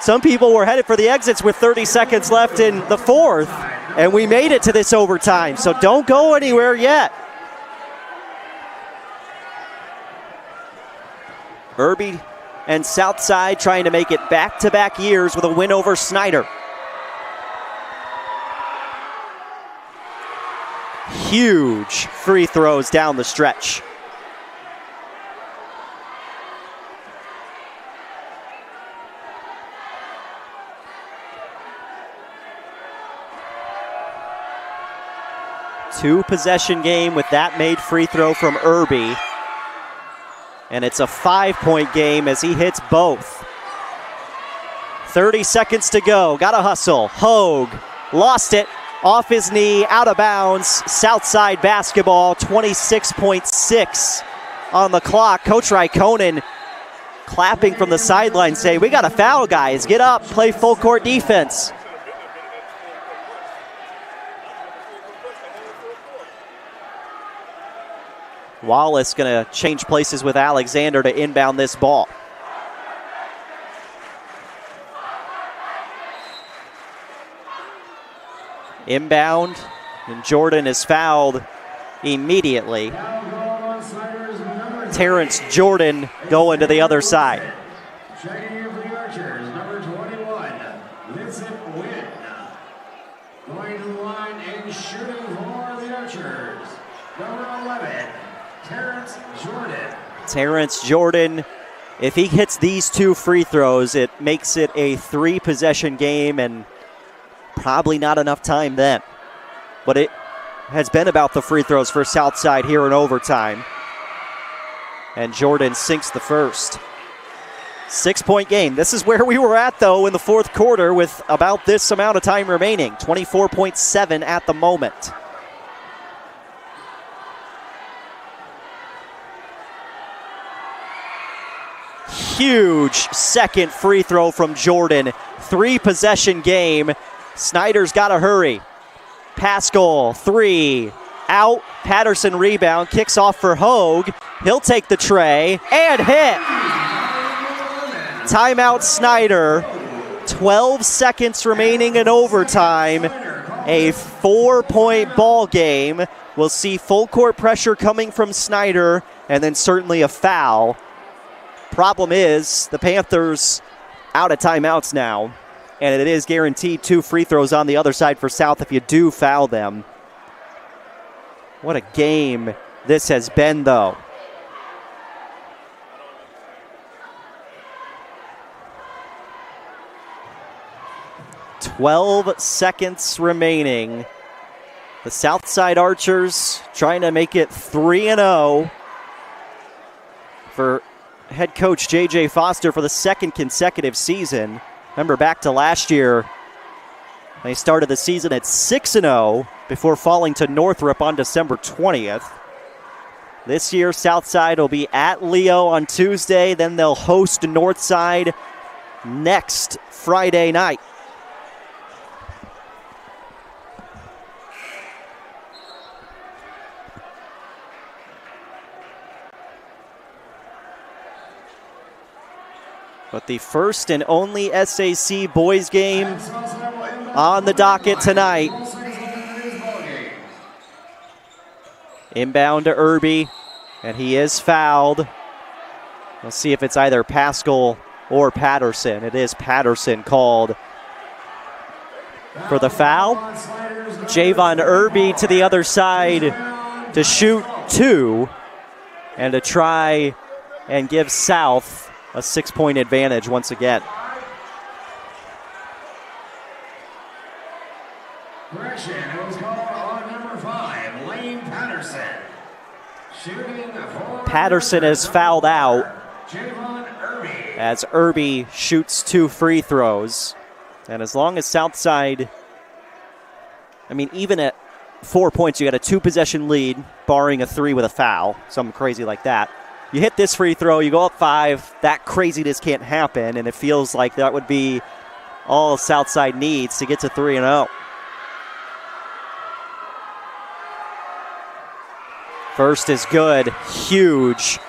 Some people were headed for the exits with 30 seconds left in the 4th. And we made it to this overtime. So don't go anywhere yet. Irby and Southside trying to make it back-to-back years with a win over Snider. Huge free throws down the stretch. Two-possession game with that made free throw from Irby. And it's a 5-point game as he hits both. 30 seconds to go. Got to hustle. Hogue lost it. Off his knee, out of bounds. Southside basketball, 26.6 on the clock. Coach Raikkonen clapping from the sideline saying, we got a foul, guys. Get up, play full court defense. Wallace going to change places with Alexander to inbound this ball. Inbound, and Jordan is fouled immediately. Terrence Jordan going to the other side. Checking in for the Archers, number 21, Vincent Wynn. Going to the line and shooting for the Archers, number 11, Terrence Jordan. Terrence Jordan, if he hits these 2 free throws, it makes it a 3-possession game and probably not enough time then. But it has been about the free throws for Southside here in overtime. And Jordan sinks the first. 6-point game. This is where we were at, though, in the 4th quarter with about this amount of time remaining. 24.7 at the moment. Huge second free throw from Jordan. 3-possession game. Snider's got to hurry. Pascal, 3. Out. Patterson rebound. Kicks off for Hogue. He'll take the tray and hit. Timeout Snider. 12 seconds remaining in overtime. a 4-point ball game. We'll see full court pressure coming from Snider, and then certainly a foul. Problem is, the Panthers out of timeouts now, and it is guaranteed 2 free throws on the other side for South if you do foul them. What a game this has been, though. "12 seconds remaining. The Southside Archers trying to make it 3-0 for head coach J.J. Foster for the 2nd consecutive season. Remember, back to last year, they started the season at 6-0 before falling to Northrop on December 20th. This year, Southside will be at Leo on Tuesday. Then they'll host Northside next Friday night. But the first and only SAC boys game on the docket tonight. Inbound to Irby, and he is fouled. We'll see if it's either Pascal or Patterson. It is Patterson called for the foul. Javon Irby to the other side to shoot 2 and to try and give South a 6-point advantage once again. Correction, it was called on number 5, Lane Patterson. Shooting for Patterson is fouled out Javon Irby. as Irby shoots 2 free throws. And as long as Southside, even at 4 points, you got a 2-possession lead, barring a 3 with a foul, something crazy like that. You hit this free throw, you go up 5, that craziness can't happen, and it feels like that would be all Southside needs to get to 3-0. First is good, huge,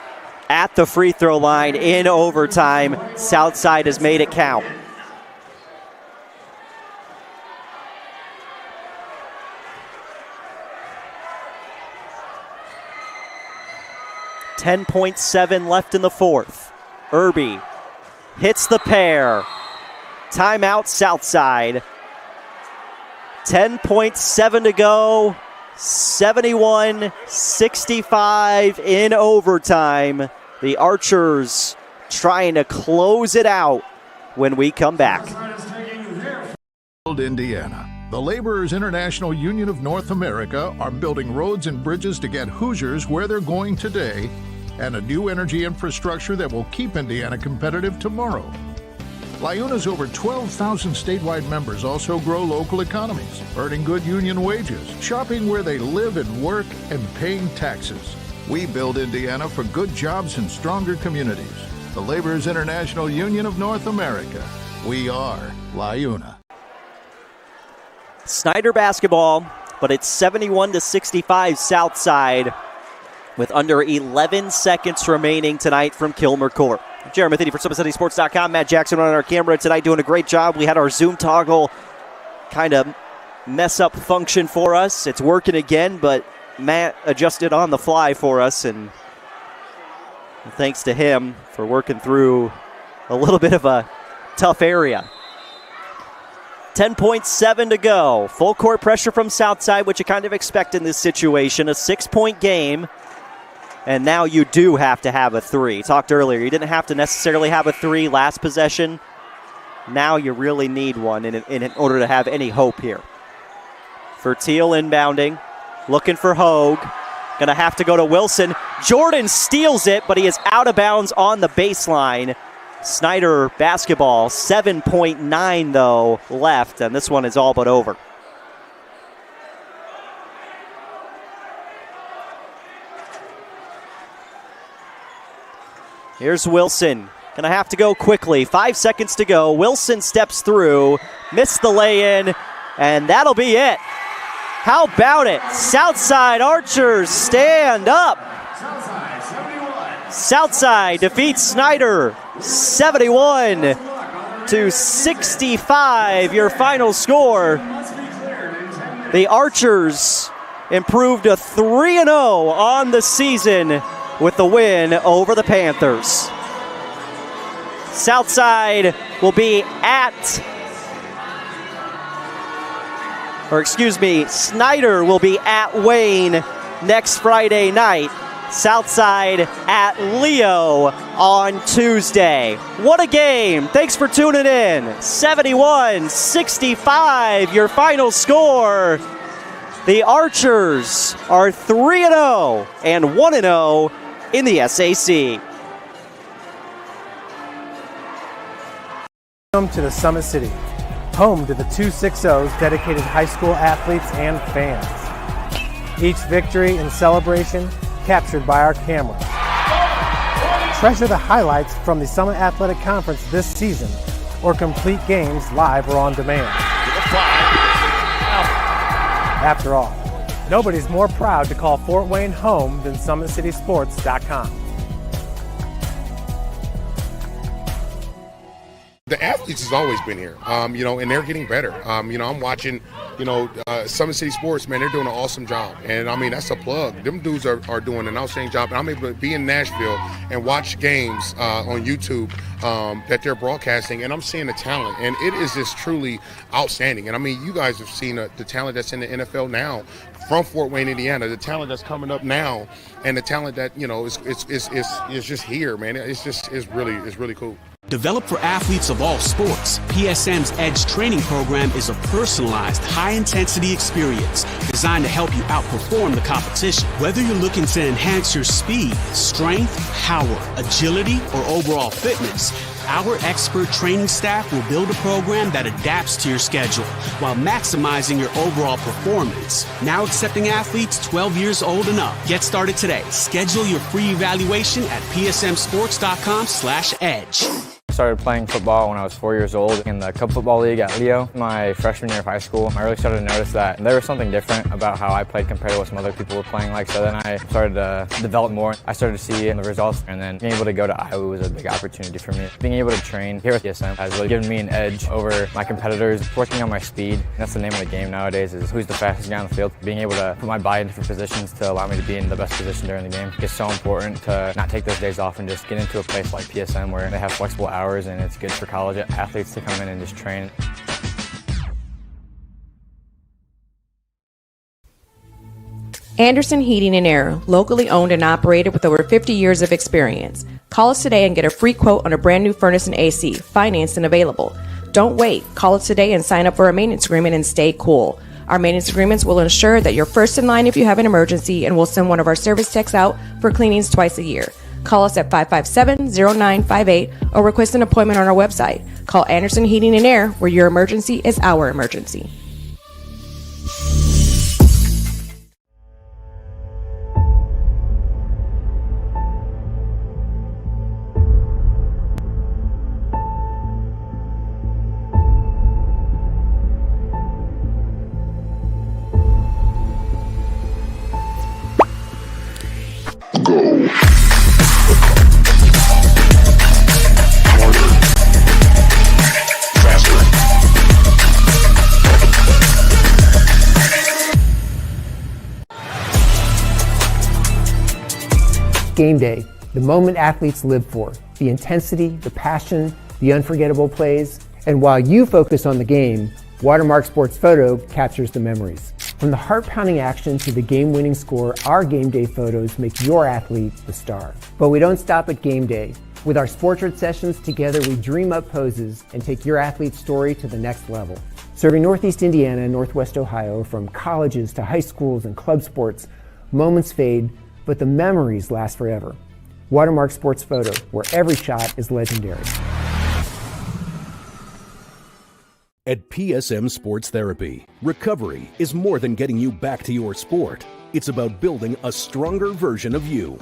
at the free throw line in overtime. Southside has made it count. .7 left in the fourth. Irby hits the pair. Timeout Southside. 10.7 to go. 71-65 in overtime. The Archers trying to close it out when we come back. Indiana. The Laborers International Union of North America are building roads and bridges to get Hoosiers where they're going today, and a new energy infrastructure that will keep Indiana competitive tomorrow. LIUNA's over 12,000 statewide members also grow local economies, earning good union wages, shopping where they live and work, and paying taxes. We build Indiana for good jobs and stronger communities. The Laborers International Union of North America. We are LIUNA. Snider basketball, but it's 71-65 Southside with under 11 seconds remaining tonight from Kilmer Court. Jeremy Thede for SummitCitySports.com. Matt Jackson on our camera tonight doing a great job. We had our Zoom toggle kind of mess up function for us. It's working again, but Matt adjusted on the fly for us, and thanks to him for working through a little bit of a tough area. 10.7 to go. Full court pressure from Southside, which you kind of expect in this situation. A 6-point game. And now you do have to have a 3. Talked earlier, you didn't have to necessarily have a 3 last possession. Now you really need one in order to have any hope here. Fertil inbounding, looking for Hogue. Going to have to go to Wilson. Jordan steals it, but he is out of bounds on the baseline. Snider basketball, 7.9 though left, and this one is all but over. Here's Wilson. Gonna have to go quickly. 5 seconds to go. Wilson steps through, missed the lay-in, and that'll be it. How about it? Southside Archers stand up. Southside defeats Snider 71-65. Your final score. The Archers improved to 3-0 on the season with the win over the Panthers. Southside will be Snider will be at Wayne next Friday night. Southside at Leo on Tuesday. What a game. Thanks for tuning in. 71-65, your final score. The Archers are 3-0 and 1-0 in the SAC. Welcome to the Summit City, home to the 260's dedicated high school athletes and fans. Each victory and celebration captured by our cameras. Treasure the highlights from the Summit Athletic Conference this season, or complete games live or on demand. After all, nobody's more proud to call Fort Wayne home than SummitCitySports.com. The athletes has always been here, and they're getting better. I'm watching, Summit City Sports, man, they're doing an awesome job. And, that's a plug. Them dudes are doing an outstanding job. And I'm able to be in Nashville and watch games on YouTube that they're broadcasting, and I'm seeing the talent. And it is just truly outstanding. And, you guys have seen the talent that's in the NFL now from Fort Wayne, Indiana, the talent that's coming up now, and the talent that, is just here, man. It's really cool. Developed for athletes of all sports, PSM's Edge training program is a personalized, high-intensity experience designed to help you outperform the competition. Whether you're looking to enhance your speed, strength, power, agility, or overall fitness, our expert training staff will build a program that adapts to your schedule while maximizing your overall performance. Now accepting athletes 12 years old and up. Get started today. Schedule your free evaluation at psmsports.com/edge. I started playing football when I was 4 years old in the Cup Football League at Leo. My freshman year of high school, I really started to notice that there was something different about how I played compared to what some other people were playing like. So then I started to develop more. I started to see the results, and then being able to go to Iowa was a big opportunity for me. Being able to train here with PSM has really given me an edge over my competitors. Working on my speed, that's the name of the game nowadays, is who's the fastest guy on the field. Being able to put my body in different positions to allow me to be in the best position during the game. It's so important to not take those days off and just get into a place like PSM where they have flexible hours, and it's good for college athletes to come in and just train. Anderson Heating and Air, locally owned and operated with over 50 years of experience. Call us today and get a free quote on a brand new furnace and AC, financed and available. Don't wait. Call us today and sign up for a maintenance agreement and stay cool. Our maintenance agreements will ensure that you're first in line if you have an emergency, and we'll send one of our service techs out for cleanings twice a year. Call us at 557-0958 or request an appointment on our website. Call Anderson Heating and Air, where your emergency is our emergency. Game day, the moment athletes live for, the intensity, the passion, the unforgettable plays. And while you focus on the game, Watermark Sports Photo captures the memories. From the heart-pounding action to the game-winning score, our game day photos make your athlete the star. But we don't stop at game day. With our Sportrait sessions, together we dream up poses and take your athlete's story to the next level. Serving Northeast Indiana and Northwest Ohio, from colleges to high schools and club sports, moments fade, but the memories last forever. Watermark Sports Photo, where every shot is legendary. At PSM Sports Therapy, recovery is more than getting you back to your sport. It's about building a stronger version of you.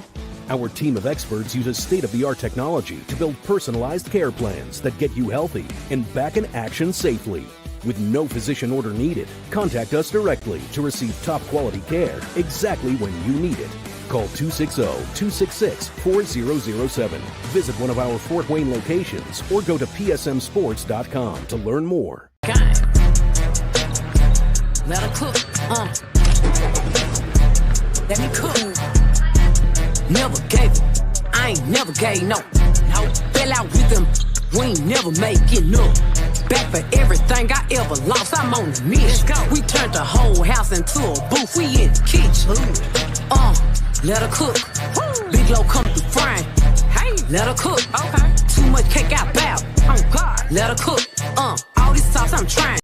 Our team of experts uses state-of-the-art technology to build personalized care plans that get you healthy and back in action safely. With no physician order needed, contact us directly to receive top-quality care exactly when you need it. Call 260-266-4007. Visit one of our Fort Wayne locations or go to psmsports.com to learn more. Let her cook. Let me cook. Never gave it. I ain't never gave no. Fell out with them. We ain't never make it up. Back for everything I ever lost. I'm on the mission. We turned the whole house into a booth. We in the kitchen. Let her cook. Big low come through frying. Hey, let her cook. Okay. Too much cake out bow. Oh God. Let her cook. All this sauce I'm trying.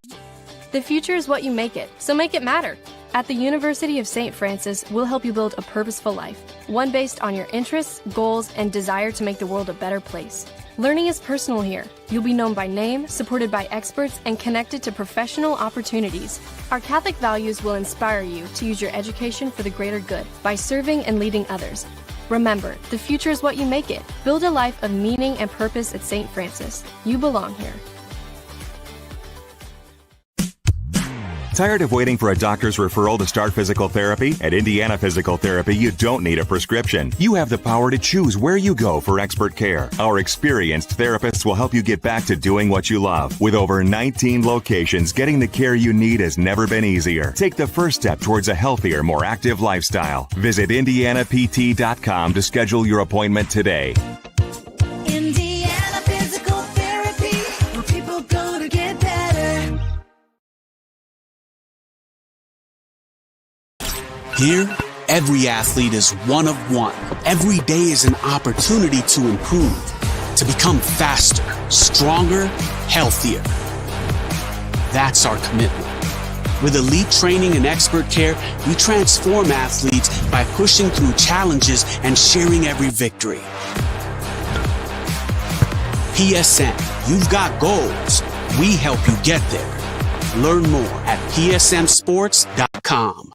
The future is what you make it, so make it matter. At the University of St. Francis, we'll help you build a purposeful life, one based on your interests, goals, and desire to make the world a better place. Learning is personal here. You'll be known by name, supported by experts, and connected to professional opportunities. Our Catholic values will inspire you to use your education for the greater good by serving and leading others. Remember, the future is what you make it. Build a life of meaning and purpose at St. Francis. You belong here. Tired of waiting for a doctor's referral to start physical therapy? At Indiana Physical Therapy, you don't need a prescription. You have the power to choose where you go for expert care. Our experienced therapists will help you get back to doing what you love. With over 19 locations, getting the care you need has never been easier. Take the first step towards a healthier, more active lifestyle. Visit IndianaPT.com to schedule your appointment today. Indiana Physical Therapy, where people go to get better. Here, every athlete is one of one. Every day is an opportunity to improve, to become faster, stronger, healthier. That's our commitment. With elite training and expert care, we transform athletes by pushing through challenges and sharing every victory. PSM, you've got goals. We help you get there. Learn more at psmsports.com.